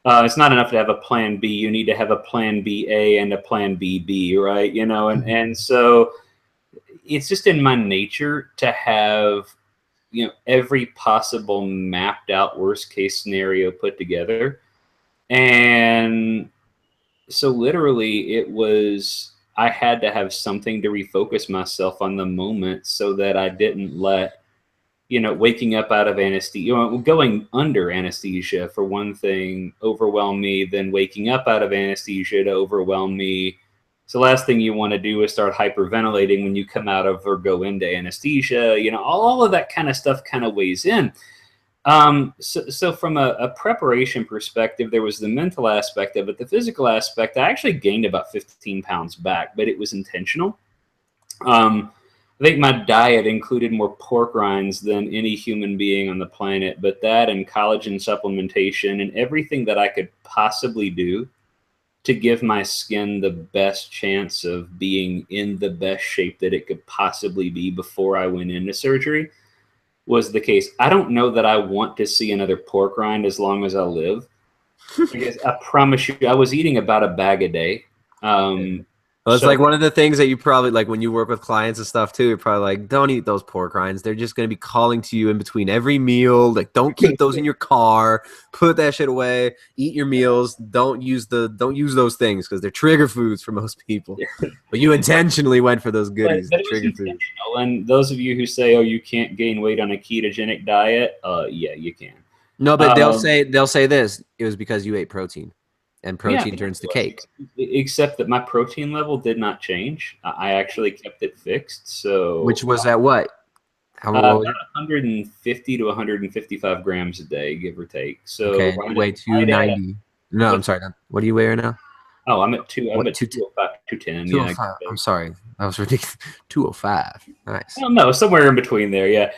it's not enough to have a plan B. You need to have a plan B-A and a plan B-B, right? And so it's just in my nature to have, every possible mapped out worst case scenario put together. And so literally I had to have something to refocus myself on the moment so that I didn't let, waking up out of anesthesia, going under anesthesia for one thing, overwhelm me, then waking up out of anesthesia to overwhelm me. So the last thing you want to do is start hyperventilating when you come out of or go into anesthesia. All of that kind of stuff kind of weighs in. So from a preparation perspective, there was the mental aspect of it. The physical aspect, I actually gained about 15 pounds back, but it was intentional. I think my diet included more pork rinds than any human being on the planet, but that and collagen supplementation and everything that I could possibly do to give my skin the best chance of being in the best shape that it could possibly be before I went into surgery was the case. I don't know that I want to see another pork rind as long as I live. Because I promise you, I was eating about a bag a day. Well, it's like one of the things that you probably like when you work with clients and stuff too. You're probably like, don't eat those pork rinds. They're just going to be calling to you in between every meal. Like, don't keep those in your car. Put that shit away. Eat your meals. Don't use those things because they're trigger foods for most people. But you intentionally went for those goodies. But it was intentional. And those of you who say, "Oh, you can't gain weight on a ketogenic diet," yeah, you can. No, but they'll say this. It was because you ate protein. And protein turns to cake. Except that my protein level did not change. I actually kept it fixed. So, which was at what? About 150 to 155 grams a day, give or take. So, okay, you weigh 290. No, I'm sorry. What do you weigh right now? Oh, I'm at 205, 210. 205. Yeah, I'm sorry. That was ridiculous. 205. Nice. Well, no, somewhere in between there. Yeah.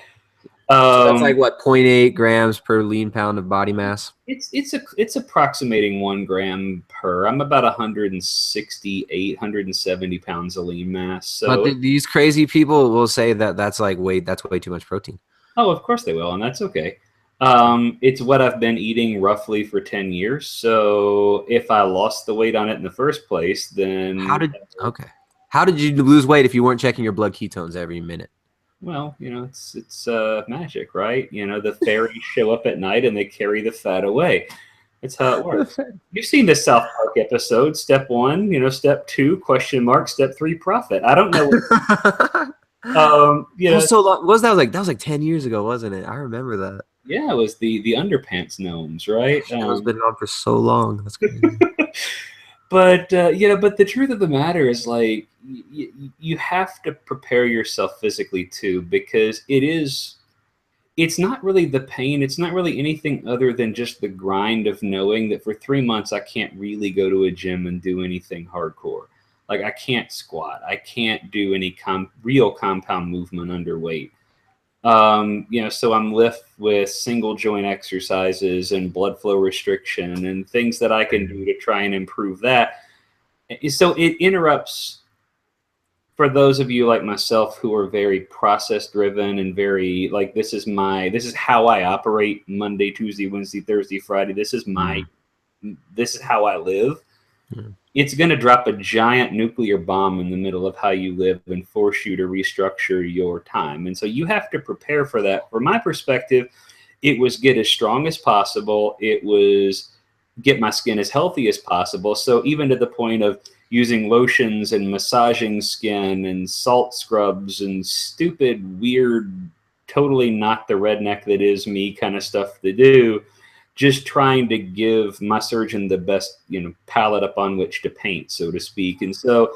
So that's like what, 0.8 grams per lean pound of body mass? It's approximating 1 gram per. I'm about 168, 170 pounds of lean mass. So, but these crazy people will say that that's way too much protein. Oh, of course they will, and that's okay. It's what I've been eating roughly for 10 years. So if I lost the weight on it in the first place, then how did you lose weight if you weren't checking your blood ketones every minute? Well, it's magic, right? The fairies show up at night and they carry the fat away. That's how it works. You've seen the South Park episode, step 1, step 2, question mark, step 3, profit. I don't know. It was so long. That was like 10 years ago, wasn't it? I remember that. Yeah, it was the underpants gnomes, right? It's been on for so long. That's crazy. But but the truth of the matter is, like, you have to prepare yourself physically too, because it's not really the pain. It's not really anything other than just the grind of knowing that for 3 months I can't really go to a gym and do anything hardcore. Like I can't squat. I can't do any real compound movement underweight. So I'm with single joint exercises and blood flow restriction and things that I can do to try and improve that. So it interrupts, for those of you like myself who are very process driven and very like, this is how I operate Monday, Tuesday, Wednesday, Thursday, Friday. This is how I live. It's going to drop a giant nuclear bomb in the middle of how you live and force you to restructure your time. And so you have to prepare for that. From my perspective, it was get as strong as possible. It was get my skin as healthy as possible. So even to the point of using lotions and massaging skin and salt scrubs and stupid, weird, totally not the redneck that is me kind of stuff to do, just trying to give my surgeon the best, palette upon which to paint, so to speak. And so,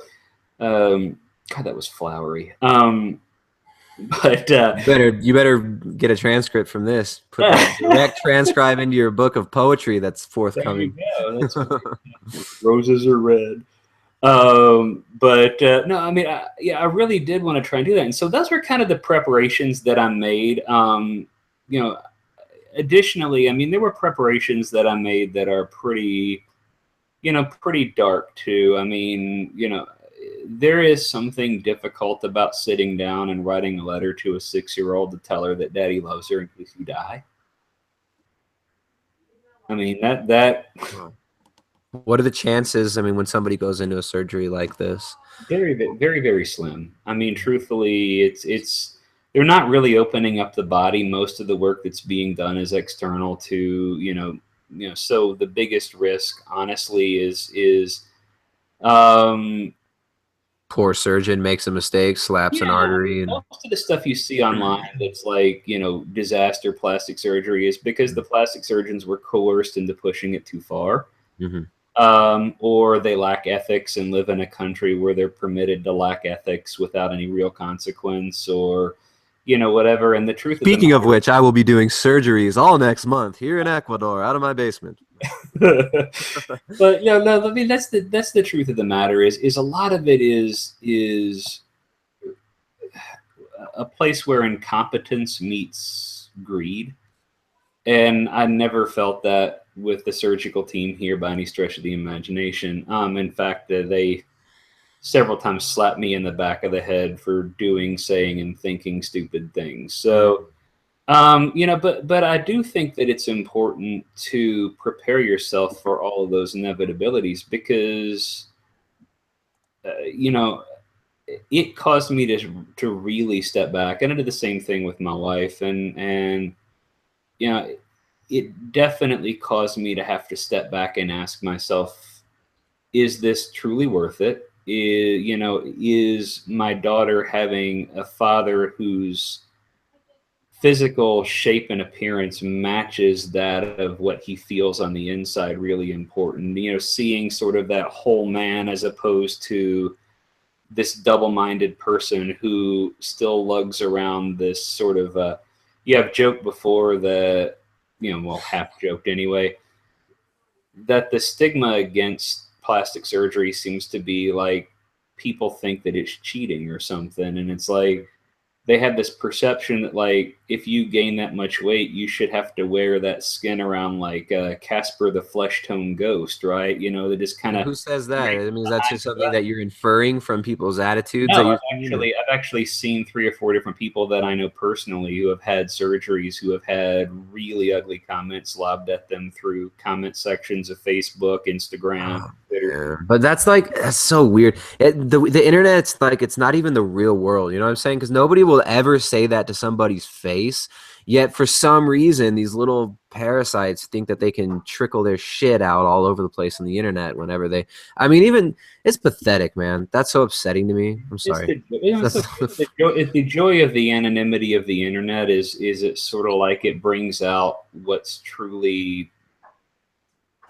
God, that was flowery. But you better get a transcript from this. Put that direct transcribe into your book of poetry that's forthcoming. There you go. That's roses are red. No, I mean, I really did want to try and do that. And so those were kind of the preparations that I made. Additionally, I mean, there were preparations that I made that are pretty dark too. I mean, there is something difficult about sitting down and writing a letter to a 6-year-old to tell her that daddy loves her in case you die. I mean, that. What are the chances? I mean, when somebody goes into a surgery like this? Very, very, very slim. I mean, truthfully, it's they're not really opening up the body. Most of the work that's being done is external to, so the biggest risk, honestly, is poor surgeon makes a mistake, slaps an artery. Most of the stuff you see online that's like, disaster plastic surgery is because the plastic surgeons were coerced into pushing it too far. Or they lack ethics and live in a country where they're permitted to lack ethics without any real consequence, or whatever. And the truth Speaking of which, I will be doing surgeries all next month here in Ecuador, out of my basement. But no, I mean, that's the truth of the matter is a lot of it is a place where incompetence meets greed. And I never felt that with the surgical team here by any stretch of the imagination. In fact, they several times slapped me in the back of the head for doing, saying, and thinking stupid things. So, but I do think that it's important to prepare yourself for all of those inevitabilities because, it caused me to really step back. And I did the same thing with my wife, and it definitely caused me to have to step back and ask myself, is this truly worth it? Is my daughter having a father whose physical shape and appearance matches that of what he feels on the inside really important? Seeing sort of that whole man as opposed to this double-minded person who still lugs around this sort of you have joked before that, half joked anyway, that the stigma against plastic surgery seems to be like people think that it's cheating or something. And it's like they have this perception that like if you gain that much weight, you should have to wear that skin around like Casper the flesh tone ghost, right? That just kind of. Who says that? I mean, that's just something that you're inferring from people's attitudes. No, I've actually seen 3 or 4 different people that I know personally who have had surgeries who have had really ugly comments lobbed at them through comment sections of Facebook, Instagram, Twitter. Yeah. But that's so weird. The internet's like, it's not even the real world. You know what I'm saying? Because nobody will ever say that to somebody's face. Yet for some reason, these little parasites think that they can trickle their shit out all over the place on the internet whenever even it's pathetic, man. That's so upsetting to me. I'm sorry. The joy of the anonymity of the internet is it sort of like it brings out what's truly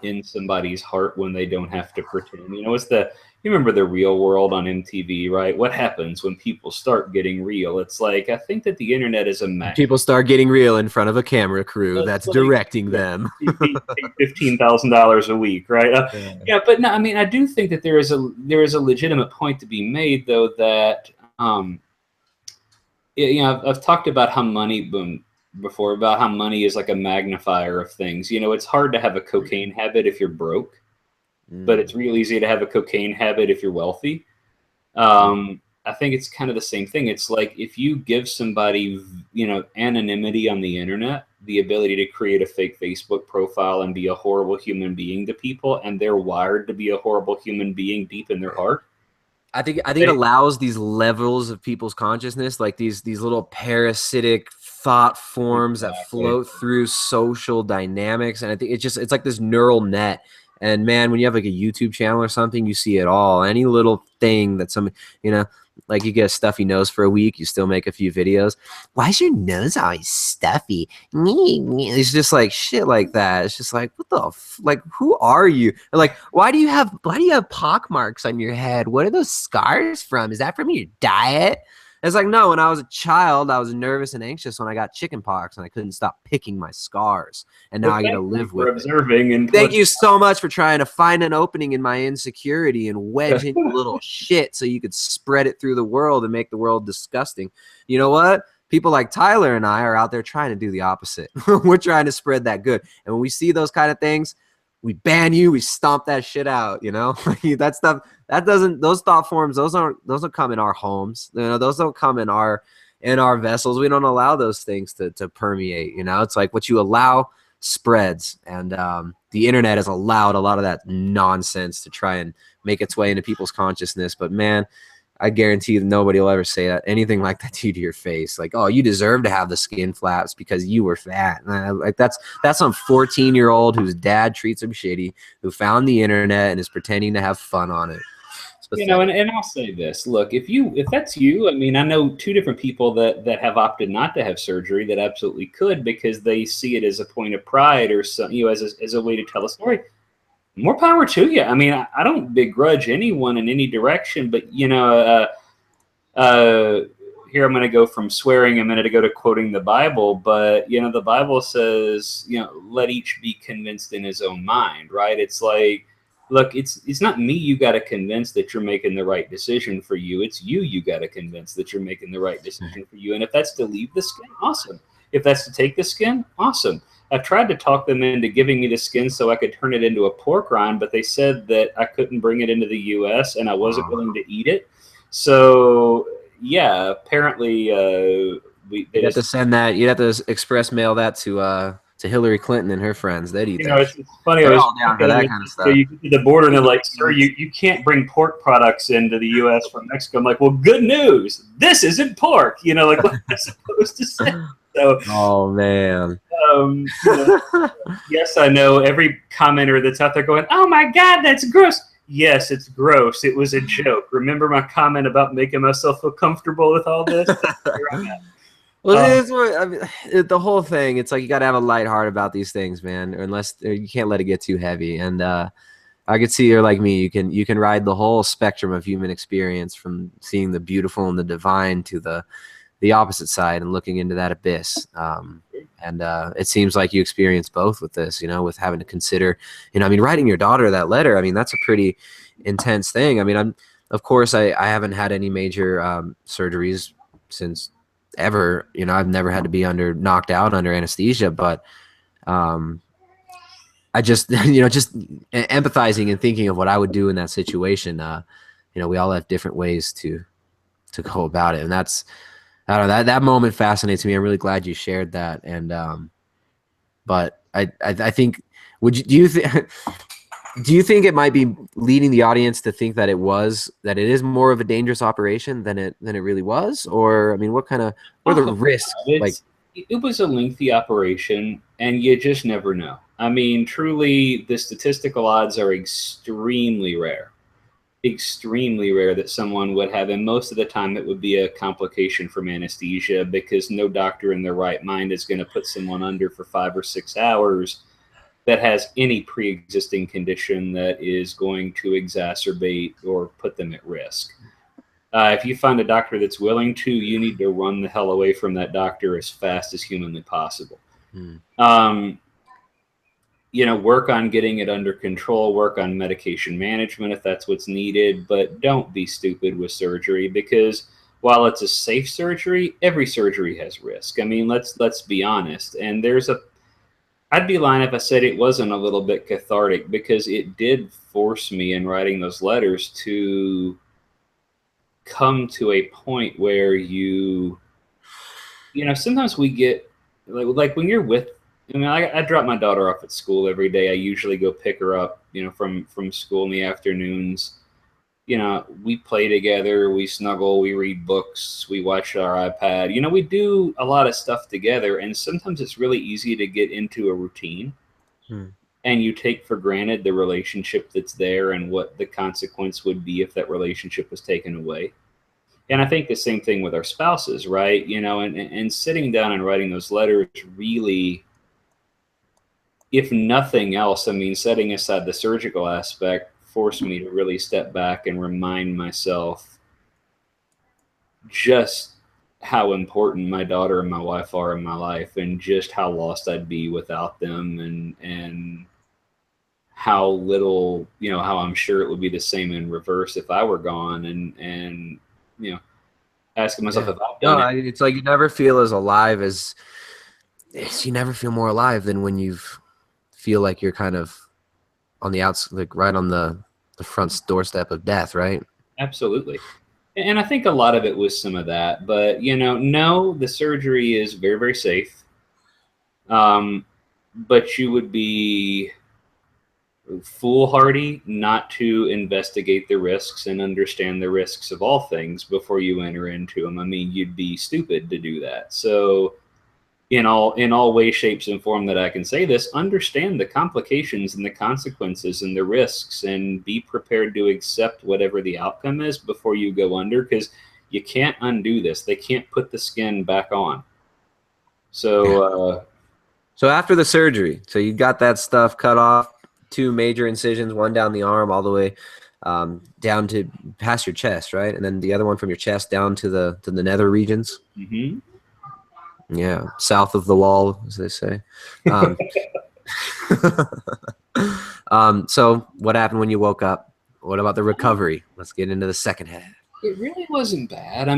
in somebody's heart when they don't have to pretend. You remember The Real World on MTV, right? What happens when people start getting real? It's like, I think that the internet is a mess. People start getting real in front of a camera crew that's like, directing them. $15,000 a week, right? Yeah, but no, I mean, I do think that there is a legitimate point to be made, though, that I've talked about how money before, about how money is like a magnifier of things. It's hard to have a cocaine habit if you're broke, but it's real easy to have a cocaine habit if you're wealthy. I think it's kind of the same thing. It's like if you give somebody, anonymity on the internet, the ability to create a fake Facebook profile and be a horrible human being to people, and they're wired to be a horrible human being deep in their heart. I think it allows these levels of people's consciousness, like these little parasitic thought forms that float through social dynamics. And I think it's like this neural net. And man, when you have like a YouTube channel or something, you see it all. Any little thing that somebody, like you get a stuffy nose for a week, you still make a few videos. Why is your nose always stuffy? It's just like shit like that. It's just like, what the like, who are you? Or like, why do you have pock marks on your head? What are those scars from? Is that from your diet? It's like, no, when I was a child, I was nervous and anxious when I got chicken pox and I couldn't stop picking my scars. And now I get to live with it. Thank you so much for trying to find an opening in my insecurity and wedge in little shit so you could spread it through the world and make the world disgusting. You know what? People like Tyler and I are out there trying to do the opposite. We're trying to spread that good. And when we see those kind of things, we ban you, we stomp that shit out, that stuff, those thought forms, those don't come in our homes. Those don't come in our vessels. We don't allow those things to permeate, it's like what you allow spreads. And the internet has allowed a lot of that nonsense to try and make its way into people's consciousness. But man, I guarantee that nobody will ever say anything like that to you to your face. Like, oh, you deserve to have the skin flaps because you were fat. Like that's some 14-year-old whose dad treats him shitty, who found the internet and is pretending to have fun on it. And I'll say this: look, if that's you, I mean, I know two different people that have opted not to have surgery that absolutely could because they see it as a point of pride or something, as a way to tell a story. More power to you. I mean, I don't begrudge anyone in any direction, but here I'm going to go from swearing a minute ago to quoting the Bible, but the Bible says, let each be convinced in his own mind, right? It's like, look, it's not me you got to convince that you're making the right decision for you. It's you got to convince that you're making the right decision for you. And if that's to leave the skin, awesome. If that's to take the skin, awesome. I've tried to talk them into giving me the skin so I could turn it into a pork rind, but they said that I couldn't bring it into the U.S. and I wasn't willing to eat it. So, yeah, apparently you'd have to send that. You'd have to express mail that to Hillary Clinton and her friends. They'd eat that. It's funny. I was down for that kind of stuff. You get to the border and they're like, sir, you can't bring pork products into the U.S. from Mexico. I'm like, well, good news. This isn't pork. Like, what am I supposed to say? So, oh man. Yes, I know every commenter that's out there going, "Oh my God, that's gross." Yes, it's gross. It was a joke. Remember my comment about making myself feel comfortable with all this? Well, I mean, the whole thing. It's like you got to have a light heart about these things, man. Unless you can't let it get too heavy. And I could see you're like me. You can ride the whole spectrum of human experience, from seeing the beautiful and the divine to the opposite side and looking into that abyss. And it seems like you experience both with this, with having to consider, writing your daughter that letter. I mean, that's a pretty intense thing. I mean, of course, I haven't had any major surgeries since ever. I've never had to be knocked out under anesthesia, but I just, just empathizing and thinking of what I would do in that situation. We all have different ways to go about it. And that's, I don't know, that moment fascinates me. I'm really glad you shared that. And, but I think, do you think it might be leading the audience to think that it is more of a dangerous operation than it really was? Or, I mean, what are the risks? It was a lengthy operation and you just never know. I mean, truly the statistical odds are extremely rare that someone would have, and most of the time it would be a complication from anesthesia, because no doctor in their right mind is going to put someone under for 5 or 6 hours that has any pre-existing condition that is going to exacerbate or put them at risk. If you find a doctor that's willing to, you need to run the hell away from that doctor as fast as humanly possible. Work on getting it under control, work on medication management if that's what's needed, but don't be stupid with surgery, because while it's a safe surgery, every surgery has risk. I mean, let's be honest. And I'd be lying if I said it wasn't a little bit cathartic, because it did force me in writing those letters to come to a point where sometimes we get like when you're with, I drop my daughter off at school every day. I usually go pick her up, from school in the afternoons. We play together, we snuggle, we read books, we watch our iPad. We do a lot of stuff together, and sometimes it's really easy to get into a routine. And you take for granted the relationship that's there and what the consequence would be if that relationship was taken away. And I think the same thing with our spouses, right? And sitting down and writing those letters really, if nothing else, setting aside the surgical aspect, forced me to really step back and remind myself just how important my daughter and my wife are in my life, and just how lost I'd be without them, and how little, how I'm sure it would be the same in reverse if I were gone, and asking myself if I've done it. It's like you never feel as alive you never feel more alive than when you feel like you're kind of on the outside, like right on the front doorstep of death, right? Absolutely. And I think a lot of it was some of that, but no, the surgery is very, very safe. But you would be foolhardy not to investigate the risks and understand the risks of all things before you enter into them. You'd be stupid to do that. So in all ways, shapes, and form that I can say this, understand the complications and the consequences and the risks, and be prepared to accept whatever the outcome is before you go under, because you can't undo this. They can't put the skin back on. So after the surgery, so you got that stuff cut off, 2 major incisions, one down the arm all the way down to past your chest, right? And then the other one from your chest down to the nether regions. Mm-hmm. Yeah, south of the wall, as they say. So what happened when you woke up? What about the recovery? Let's get into the second half. It really wasn't bad. I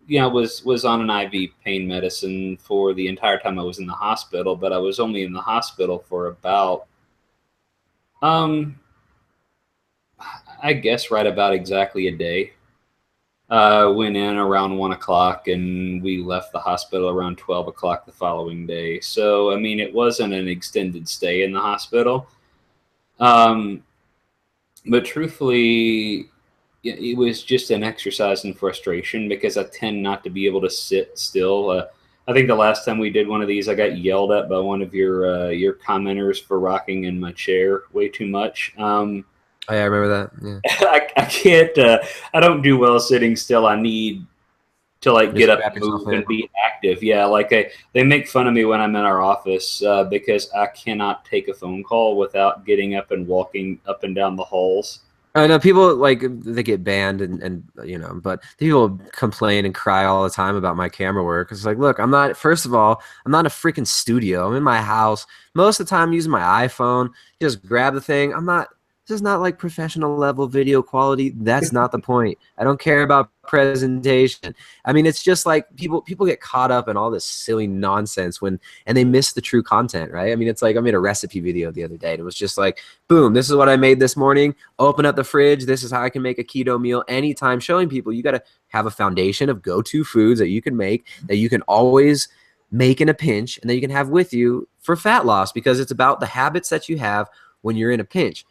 was on an IV pain medicine for the entire time I was in the hospital, but I was only in the hospital for about, I guess right about exactly a day. Went in around 1 o'clock, and we left the hospital around 12 o'clock the following day. So, it wasn't an extended stay in the hospital. But truthfully, it was just an exercise in frustration, because I tend not to be able to sit still. I think the last time we did one of these, I got yelled at by one of your commenters for rocking in my chair way too much. Oh, yeah, I remember that. Yeah. I can't. I don't do well sitting still. I need to get up and move and be active. Yeah, they make fun of me when I'm in our office because I cannot take a phone call without getting up and walking up and down the halls. I know people they get banned and but people complain and cry all the time about my camera work. It's like, look, first of all, I'm not in a freaking studio. I'm in my house. Most of the time I'm using my iPhone. Just grab the thing. This is not like professional level video quality. That's not the point. I don't care about presentation. It's just like people get caught up in all this silly nonsense and they miss the true content, right? It's like I made a recipe video the other day, and it was just like, boom, this is what I made this morning. Open up the fridge. This is how I can make a keto meal anytime, showing people you got to have a foundation of go-to foods that you can make, that you can always make in a pinch, and that you can have with you for fat loss, because it's about the habits that you have when you're in a pinch.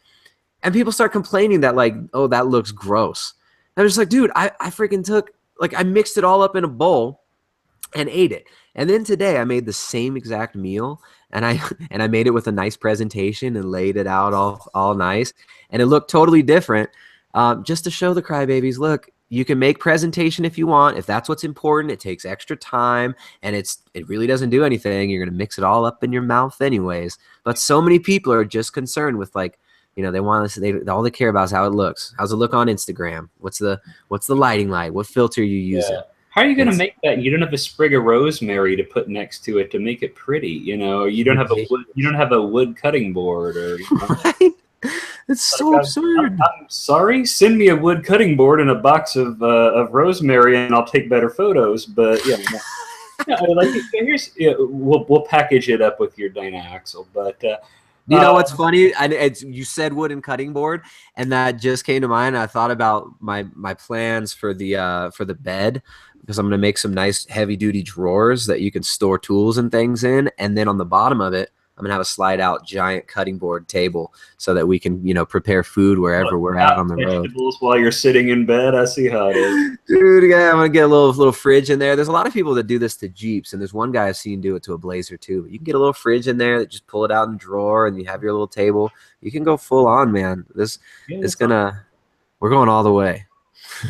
And people start complaining that oh, that looks gross. And I'm just like, dude, I freaking took, I mixed it all up in a bowl and ate it. And then today I made the same exact meal, and I made it with a nice presentation and laid it out all nice. And it looked totally different, just to show the crybabies, look, you can make presentation if you want. If that's what's important, it takes extra time and it really doesn't do anything. You're going to mix it all up in your mouth anyways. But so many people are just concerned with like, they want to, all they care about is how it looks. How's it look on Instagram? What's the lighting like? What filter you using? How are you going to make that? You don't have a sprig of rosemary to put next to it to make it pretty, you don't have a wood cutting board or right? It's so absurd. I'm sorry. Send me a wood cutting board and a box of rosemary, and I'll take better photos. But we'll package it up with your Dynaxle. But you know what's funny? You said wooden cutting board, and that just came to mind. I thought about my plans for the bed, because I'm going to make some nice heavy duty drawers that you can store tools and things in, and then on the bottom of it, I'm going to have a slide out giant cutting board table so that we can, prepare food wherever we're out on the road. While you're sitting in bed. I see how it is. Dude, yeah, I'm going to get a little fridge in there. There's a lot of people that do this to Jeeps, and there's one guy I've seen do it to a Blazer too. But you can get a little fridge in there that just pull it out in the drawer and you have your little table. You can go full on, man. We're going all the way.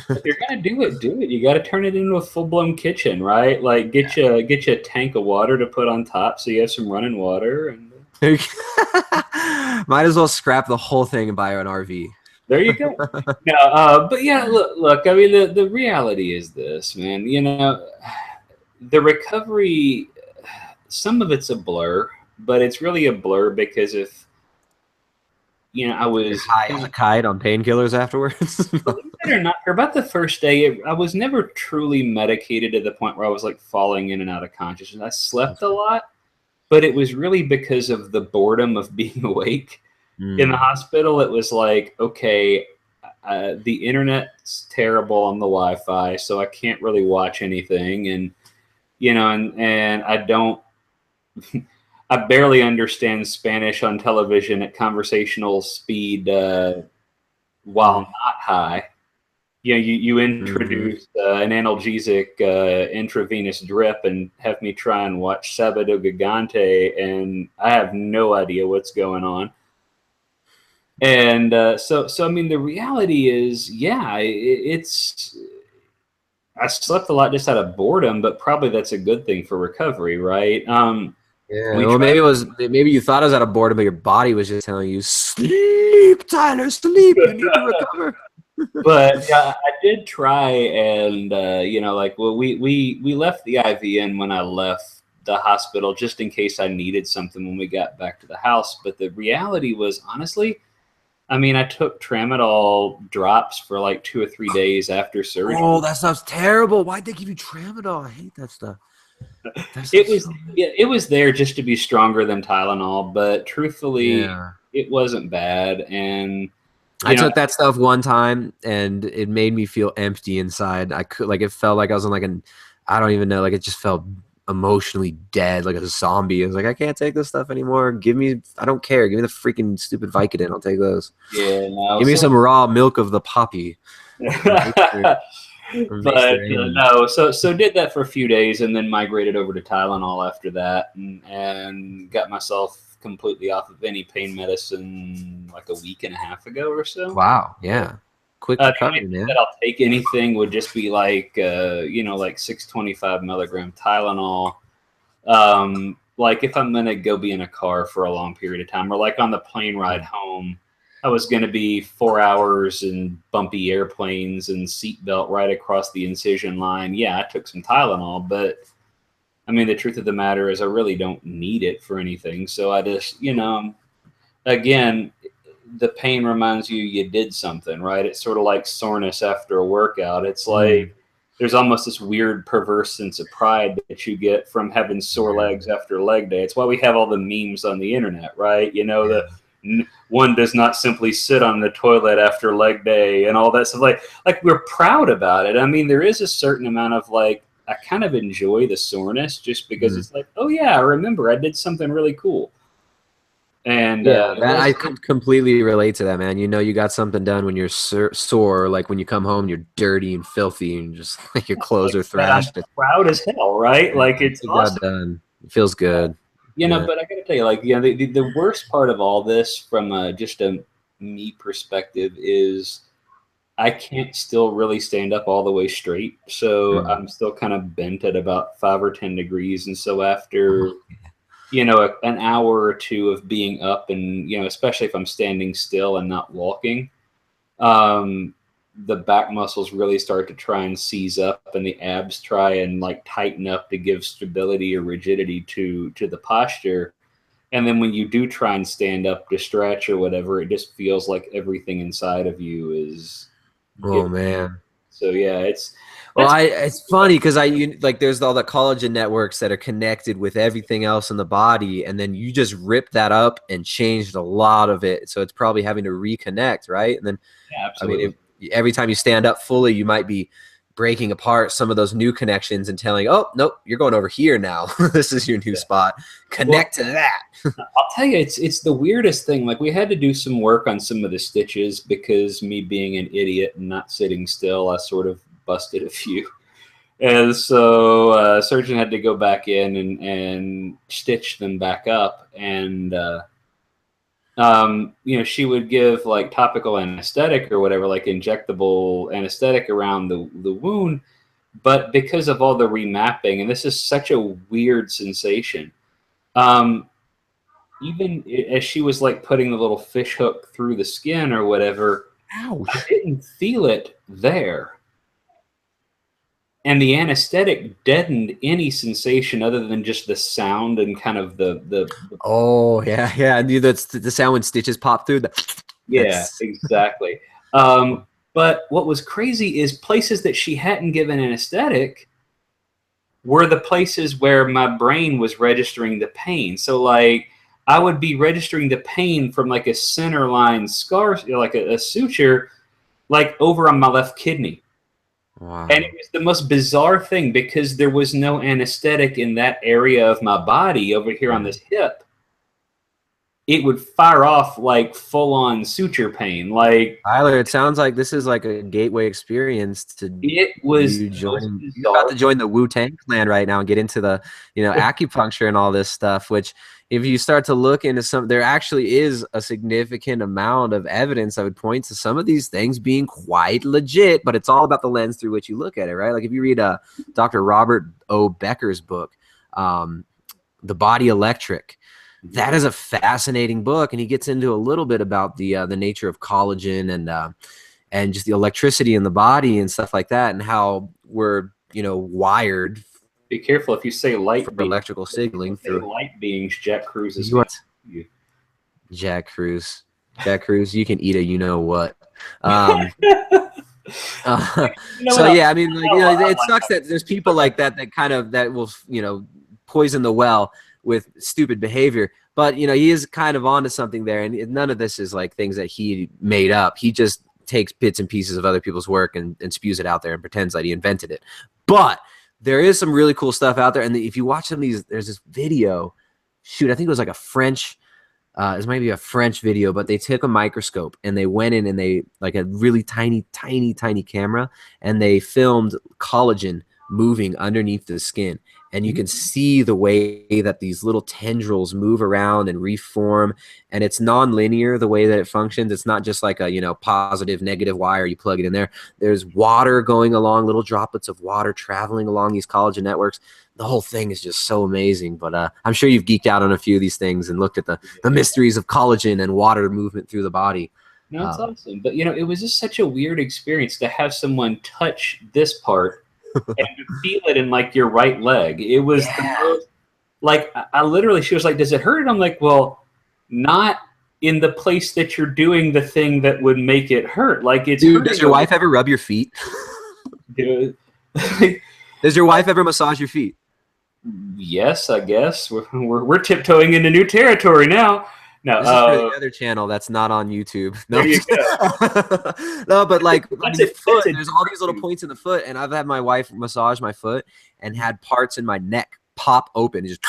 If you're gonna do it, You got to turn it into a full-blown kitchen, right? Like get you a tank of water to put on top, so you have some running water. And might as well scrap the whole thing and buy an RV. There you go. No, but yeah, look. I mean, the reality is this, man. The recovery, some of it's a blur, but it's really a blur because if I was high as a kite on painkillers afterwards. Believe it or not, for about the first day, I was never truly medicated to the point where I was like falling in and out of consciousness. I slept a lot, but it was really because of the boredom of being awake. In the hospital. It was like, okay, the internet's terrible on the Wi-Fi, so I can't really watch anything, and and I don't. I barely understand Spanish on television at conversational speed while not high. You introduce an analgesic intravenous drip and have me try and watch Sábado Gigante, and I have no idea what's going on. And so I mean, the reality is, it's. I slept a lot just out of boredom, but probably that's a good thing for recovery, right? Yeah, well, maybe you thought it was out of boredom, but your body was just telling you, sleep, Tyler, sleep. You need to recover. But yeah, I did try, and we left the IV in when I left the hospital, just in case I needed something when we got back to the house. But the reality was, honestly, I mean, I took tramadol drops for like 2 or 3 days after surgery. Oh, that stuff's terrible. Why'd they give you tramadol? I hate that stuff. It was there just to be stronger than Tylenol, but truthfully, it wasn't bad. And I took that stuff one time, and it made me feel empty inside. It felt like I was on I don't even know, it just felt emotionally dead, like a zombie. I was like, I can't take this stuff anymore. I don't care. Give me the freaking stupid Vicodin. I'll take those. Yeah, no. Give me some raw milk of the poppy. But no, so did that for a few days, and then migrated over to Tylenol after that, and got myself completely off of any pain medicine like a week and a half ago or so. Wow, yeah, quick recovery, man. That I'll take anything would just be like 625 milligram Tylenol. Like if I'm gonna go be in a car for a long period of time, or like on the plane ride home. I was going to be 4 hours in bumpy airplanes and seatbelt right across the incision line. Yeah, I took some Tylenol, but I mean, the truth of the matter is I really don't need it for anything. So I just, again, the pain reminds you did something, right? It's sort of like soreness after a workout. It's like there's almost this weird perverse sense of pride that you get from having sore legs after leg day. It's why we have all the memes on the internet, right? One does not simply sit on the toilet after leg day and all that stuff. Like we're proud about it. I mean, there is a certain amount of I kind of enjoy the soreness just because it's like, oh yeah, I remember I did something really cool. And I could completely relate to that, man. You got something done when you're sore, like when you come home, you're dirty and filthy and just like your clothes are thrashed. I'm proud as hell, right? Like it's awesome. Done. It feels good. But I gotta tell you, the worst part of all this from just a me perspective is I can't still really stand up all the way straight. So I'm still kind of bent at about 5 or 10 degrees. And so after, an hour or two of being up and, especially if I'm standing still and not walking, the back muscles really start to try and seize up, and the abs try and like tighten up to give stability or rigidity to the posture. And then when you do try and stand up to stretch or whatever, it just feels like everything inside of you is. Oh man. So yeah, it's funny because there's all the collagen networks that are connected with everything else in the body, and then you just rip that up and changed a lot of it. So it's probably having to reconnect, right? And then, absolutely. I mean, every time you stand up fully, you might be breaking apart some of those new connections and telling, oh, nope, you're going over here now. This is your new spot. Connect to that. I'll tell you, it's the weirdest thing. Like, we had to do some work on some of the stitches because me being an idiot and not sitting still, I sort of busted a few. And so surgeon had to go back in and stitch them back up. And she would give like topical anesthetic or whatever, like injectable anesthetic around the wound. But because of all the remapping, and this is such a weird sensation, even as she was like putting the little fish hook through the skin or whatever, ouch, I didn't feel it there. And the anesthetic deadened any sensation other than just the sound and kind of the oh yeah, that's the sound when stitches pop through. Exactly. But what was crazy is places that she hadn't given anesthetic were the places where my brain was registering the pain. So like I would be registering the pain from like a center line scar, like a suture, like over on my left kidney. Wow. And it was the most bizarre thing because there was no anesthetic in that area of my body over here on this hip. It would fire off like full-on suture pain. Like, Tyler, it sounds like this is like a gateway experience to it was you're about to join the Wu-Tang clan right now and get into the acupuncture and all this stuff, which if you start to look into there actually is a significant amount of evidence that would point to some of these things being quite legit, but it's all about the lens through which you look at it, right? Like if you read Dr. Robert O. Becker's book, The Body Electric, that is a fascinating book, and he gets into a little bit about the nature of collagen and just the electricity in the body and stuff like that, and how we're wired. Be careful if you say light for electrical signaling through light beings. Jack Cruz is Jack Cruz. You can eat a what. So yeah, I mean, it sucks that there's people like that that will poison the well with stupid behavior, but he is kind of onto something there, and none of this is like things that he made up. He just takes bits and pieces of other people's work and spews it out there and pretends like he invented it. But there is some really cool stuff out there, and if you watch some of these, there's this video. Shoot, I think it was like a French. This might be a French video, but they took a microscope and they went in and they like a really tiny camera, and they filmed collagen moving underneath the skin. And you can see the way that these little tendrils move around and reform. And it's non-linear the way that it functions. It's not just like a, positive, negative wire. You plug it in there. There's water going along, little droplets of water traveling along these collagen networks. The whole thing is just so amazing. But I'm sure you've geeked out on a few of these things and looked at the mysteries of collagen and water movement through the body. No, it's awesome. But, it was just such a weird experience to have someone touch this part and to feel it in like your right leg. It was the most, like, I literally, she was like, does it hurt? And I'm like, well, not in the place that you're doing the thing that would make it hurt. Like, it's dude, does your wife ever rub your feet? Dude. Does your wife ever massage your feet? Yes, I guess. We're tiptoeing into new territory now. No, this is for the other channel that's not on YouTube. No, there you go. No, but like the foot, there's all these little points in the foot, and I've had my wife massage my foot and had parts in my neck pop open. Just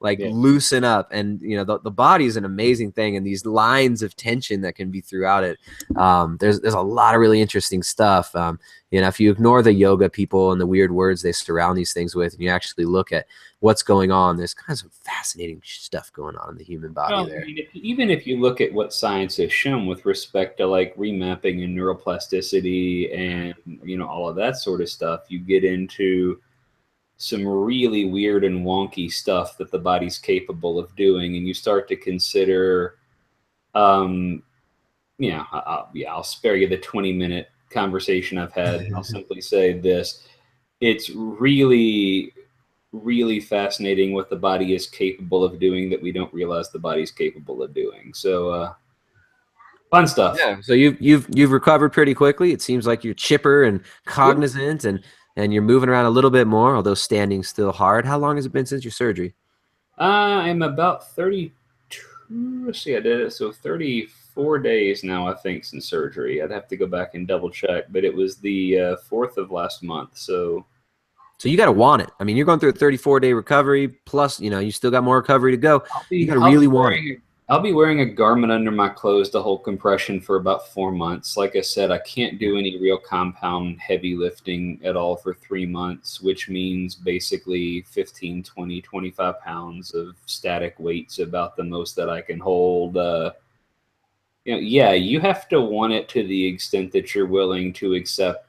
like loosen up. And the body is an amazing thing, and these lines of tension that can be throughout it. There's a lot of really interesting stuff. If you ignore the yoga people and the weird words they surround these things with, and you actually look at what's going on, there's kind of some fascinating stuff going on in the human body there. I mean, even if you look at what science has shown with respect to like remapping and neuroplasticity and all of that sort of stuff, you get into some really weird and wonky stuff that the body's capable of doing, and you start to consider, I'll spare you the 20-minute conversation I've had. I'll simply say this: it's really, really fascinating what the body is capable of doing that we don't realize the body's capable of doing. So, fun stuff. Yeah. So you've recovered pretty quickly. It seems like you're chipper and cognizant, and you're moving around a little bit more, although standing still hard. How long has it been since your surgery? I'm about 32. Let's see, I did it. So 34 days now, I think, since surgery. I'd have to go back and double check, but it was the 4th of last month. So you got to want it. I mean, you're going through a 34-day recovery, plus, you still got more recovery to go. You got to really want it. I'll be wearing a garment under my clothes to hold compression for about 4 months. Like I said, I can't do any real compound heavy lifting at all for 3 months, which means basically 15, 20, 25 pounds of static weights, about the most that I can hold. You have to want it to the extent that you're willing to accept,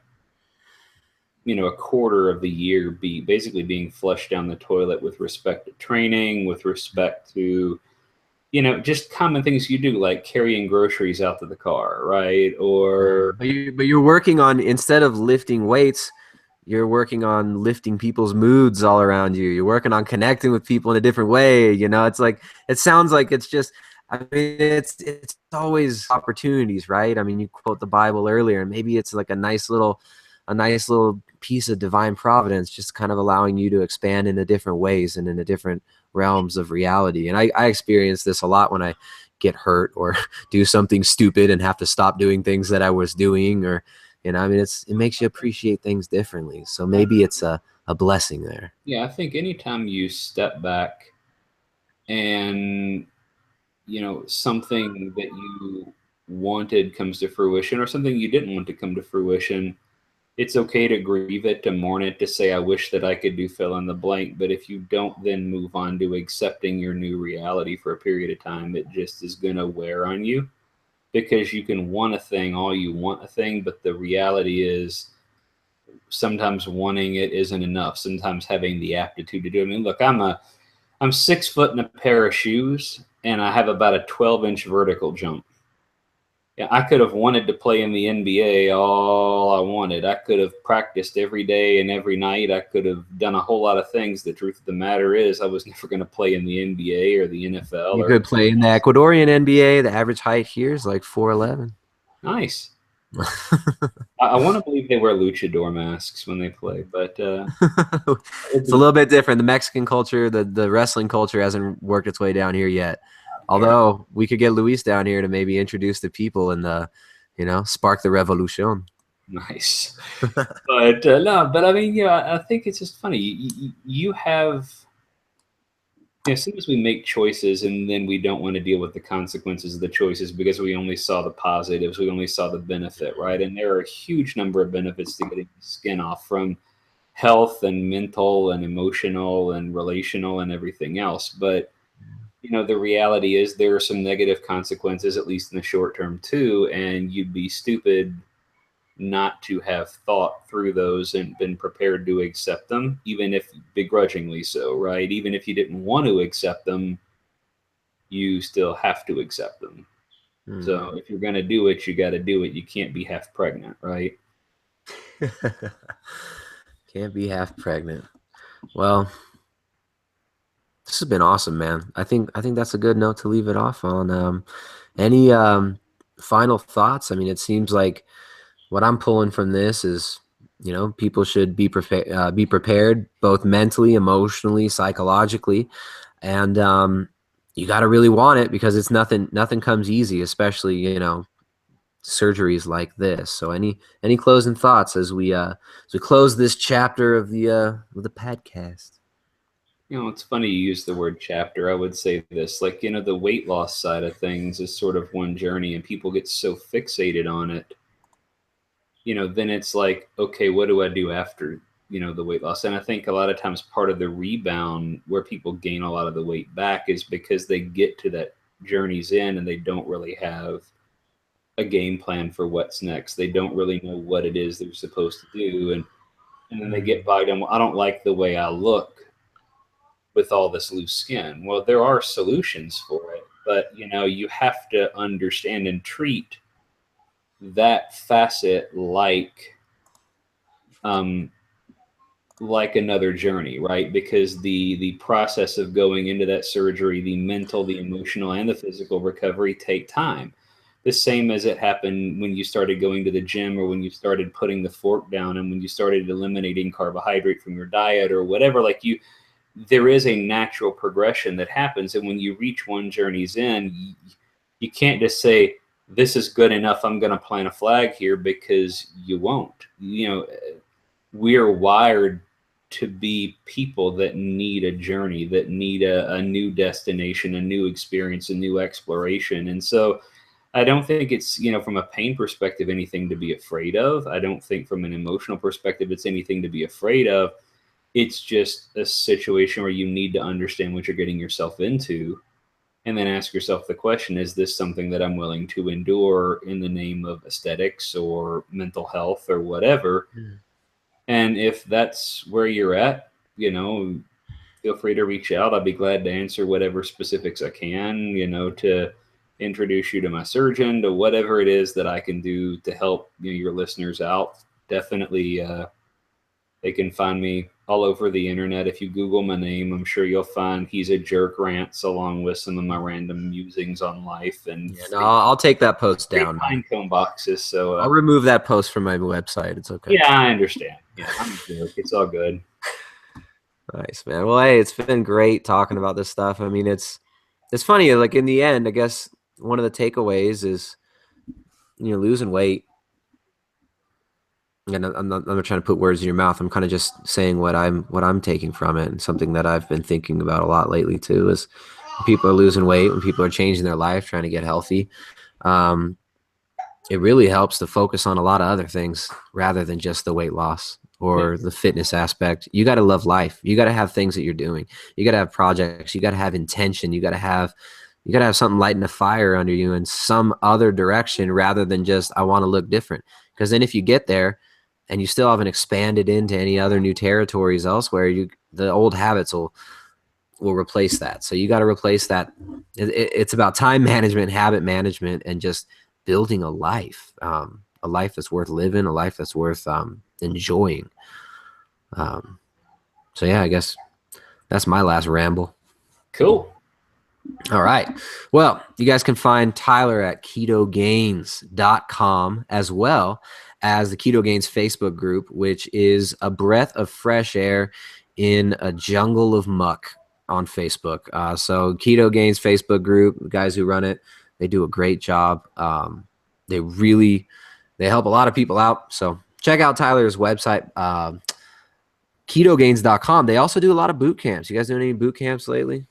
a quarter of the year basically being flushed down the toilet with respect to training, with respect to just common things you do, like carrying groceries out to the car, right? Or but you're working on, instead of lifting weights, you're working on lifting people's moods all around you. You're working on connecting with people in a different way. It's like, it sounds like it's just, I mean, it's always opportunities, right? I mean, you quote the Bible earlier, and maybe it's like a nice little piece of divine providence, just kind of allowing you to expand in a different ways and in a different realms of reality. And I experience this a lot when I get hurt or do something stupid and have to stop doing things that I was doing, or I mean, it makes you appreciate things differently. So maybe it's a blessing there. Yeah, I think anytime you step back and something that you wanted comes to fruition, or something you didn't want to come to fruition, it's okay to grieve it, to mourn it, to say, I wish that I could do fill in the blank. But if you don't then move on to accepting your new reality for a period of time, it just is going to wear on you, because you can want a thing all you want a thing, but the reality is sometimes wanting it isn't enough. Sometimes having the aptitude to do it. I mean, look, I'm 6 foot in a pair of shoes, and I have about a 12-inch vertical jump. Yeah, I could have wanted to play in the NBA all I wanted. I could have practiced every day and every night. I could have done a whole lot of things. The truth of the matter is, I was never going to play in the NBA or the NFL. You could play in the Ecuadorian NBA. The average height here is like 4'11". Nice. I want to believe they wear luchador masks when they play, but it's a little bit different. The Mexican culture, the wrestling culture hasn't worked its way down here yet. Although we could get Luis down here to maybe introduce the people and spark the revolution. Nice. But no, but I mean, I think it's just funny. You have, as soon as we make choices and then we don't want to deal with the consequences of the choices because we only saw the positives, we only saw the benefit, right? And there are a huge number of benefits to getting skin off, from health and mental and emotional and relational and everything else. But the reality is there are some negative consequences, at least in the short term too, and you'd be stupid not to have thought through those and been prepared to accept them, even if begrudgingly so, right? Even if you didn't want to accept them, you still have to accept them. So if you're going to do it, you got to do it. You can't be half pregnant, right? Can't be half pregnant. Well, this has been awesome, man. I think that's a good note to leave it off on. Any final thoughts? I mean, it seems like what I'm pulling from this is, people should be prepared both mentally, emotionally, psychologically, and you got to really want it, because it's nothing comes easy, especially surgeries like this. So any closing thoughts as we close this chapter of the podcast? It's funny you use the word chapter. I would say this, like, the weight loss side of things is sort of one journey, and people get so fixated on it. Then it's like, okay, what do I do after, the weight loss? And I think a lot of times part of the rebound where people gain a lot of the weight back is because they get to that journey's end and they don't really have a game plan for what's next. They don't really know what it is they're supposed to do. And then they get by them. I don't like the way I look with all this loose skin. Well, there are solutions for it, but you have to understand and treat that facet like another journey, right? Because the process of going into that surgery, the mental, the emotional, and the physical recovery take time. The same as it happened when you started going to the gym, or when you started putting the fork down, and when you started eliminating carbohydrate from your diet or whatever. There is a natural progression that happens, and when you reach one journey's end, you can't just say, this is good enough, I'm going to plant a flag here, because you won't. We are wired to be people that need a journey, that need a new destination, a new experience, a new exploration. And so I don't think it's, from a pain perspective, anything to be afraid of. I don't think from an emotional perspective, it's anything to be afraid of. It's just a situation where you need to understand what you're getting yourself into, and then ask yourself the question, is this something that I'm willing to endure in the name of aesthetics or mental health or whatever? Mm. And if that's where you're at, feel free to reach out. I'll be glad to answer whatever specifics I can, to introduce you to my surgeon, to whatever it is that I can do to help your listeners out. Definitely, they can find me all over the internet. If you Google my name, I'm sure you'll find He's a Jerk rants, along with some of my random musings on life. And I'll take that post down. Pine cone boxes. So I'll remove that post from my website. It's okay. Yeah, I understand. Yeah, I'm a jerk. It's all good. Nice, man. Well, hey, it's been great talking about this stuff. I mean, it's funny. Like, in the end, I guess one of the takeaways is, losing weight. And I'm not trying to put words in your mouth. I'm kind of just saying what I'm taking from it, and something that I've been thinking about a lot lately too is when people are losing weight, when people are changing their life, trying to get healthy. It really helps to focus on a lot of other things rather than just the weight loss or the fitness aspect. You got to love life. You got to have things that you're doing. You got to have projects. You got to have intention. You got to have something lighting a fire under you in some other direction rather than just, I want to look different. Because then if you get there and you still haven't expanded into any other new territories elsewhere, the old habits will replace that. So you got to replace that. It's about time management, habit management, and just building a life that's worth living, a life that's worth enjoying. So yeah, I guess that's my last ramble. Cool. All right. Well, you guys can find Tyler at ketogains.com, as well as the Ketogains Facebook group, which is a breath of fresh air in a jungle of muck on Facebook. So Ketogains Facebook group, the guys who run it, they do a great job. They help a lot of people out. So check out Tyler's website, ketogains.com. They also do a lot of boot camps. You guys doing any boot camps lately?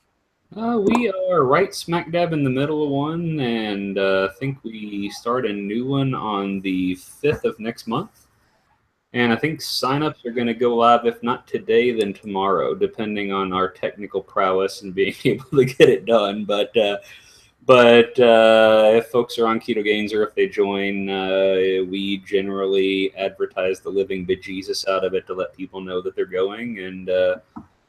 We are right smack dab in the middle of one, and I think we start a new one on the 5th of next month. And I think signups are going to go live, if not today, then tomorrow, depending on our technical prowess and being able to get it done. But if folks are on Ketogains, or if they join, we generally advertise the living bejesus out of it to let people know that they're going. And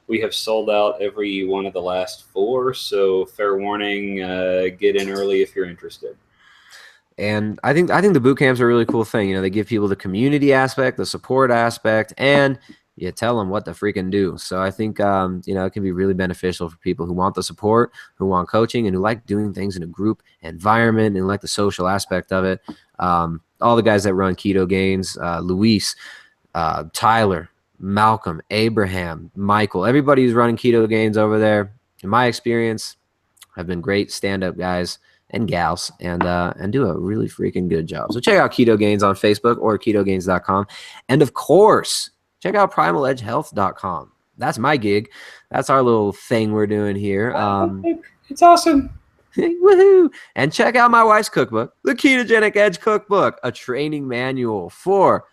we have sold out every one of the last 4, so fair warning, get in early if you're interested. And I think the boot camps are a really cool thing. They give people the community aspect, the support aspect, and you tell them what to freaking do. So I think, it can be really beneficial for people who want the support, who want coaching, and who like doing things in a group environment and like the social aspect of it. All the guys that run Ketogains, Luis, Tyler, Malcolm, Abraham, Michael, everybody who's running Ketogains over there, in my experience, have been great stand-up guys and gals, and do a really freaking good job. So check out Ketogains on Facebook or ketogains.com. And of course, check out primaledgehealth.com. that's my gig. That's our little thing we're doing here. It's awesome. Woohoo! And check out my wife's cookbook, the Ketogenic Edge Cookbook, a training manual for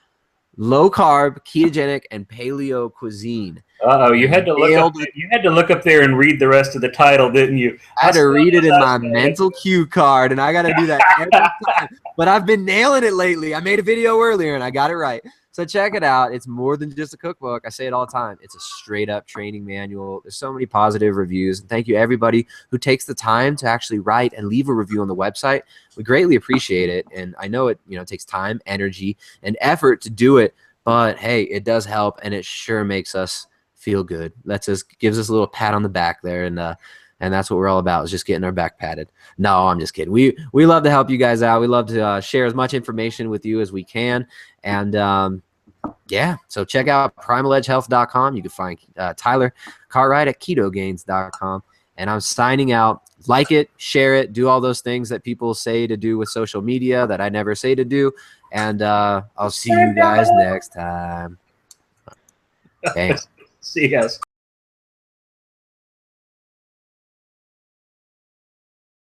low carb, ketogenic, and paleo cuisine. You had to look up. You had to look up there and read the rest of the title, didn't you? I had to read it in my mental cue card, and I got to do that every time. But I've been nailing it lately. I made a video earlier, and I got it right. So check it out. It's more than just a cookbook. I say it all the time. It's a straight-up training manual. There's so many positive reviews. And thank you, everybody who takes the time to actually write and leave a review on the website. We greatly appreciate it. And I know it takes time, energy, and effort to do it. But, hey, it does help, and it sure makes us feel good. Gives us a little pat on the back there, and that's what we're all about, is just getting our back patted. No, I'm just kidding. We love to help you guys out. We love to share as much information with you as we can. And yeah, so check out primaledgehealth.com. You can find Tyler Cartwright at ketogains.com. And I'm signing out. Like it, share it, do all those things that people say to do with social media that I never say to do. And I'll see you guys next time. Thanks. See you guys.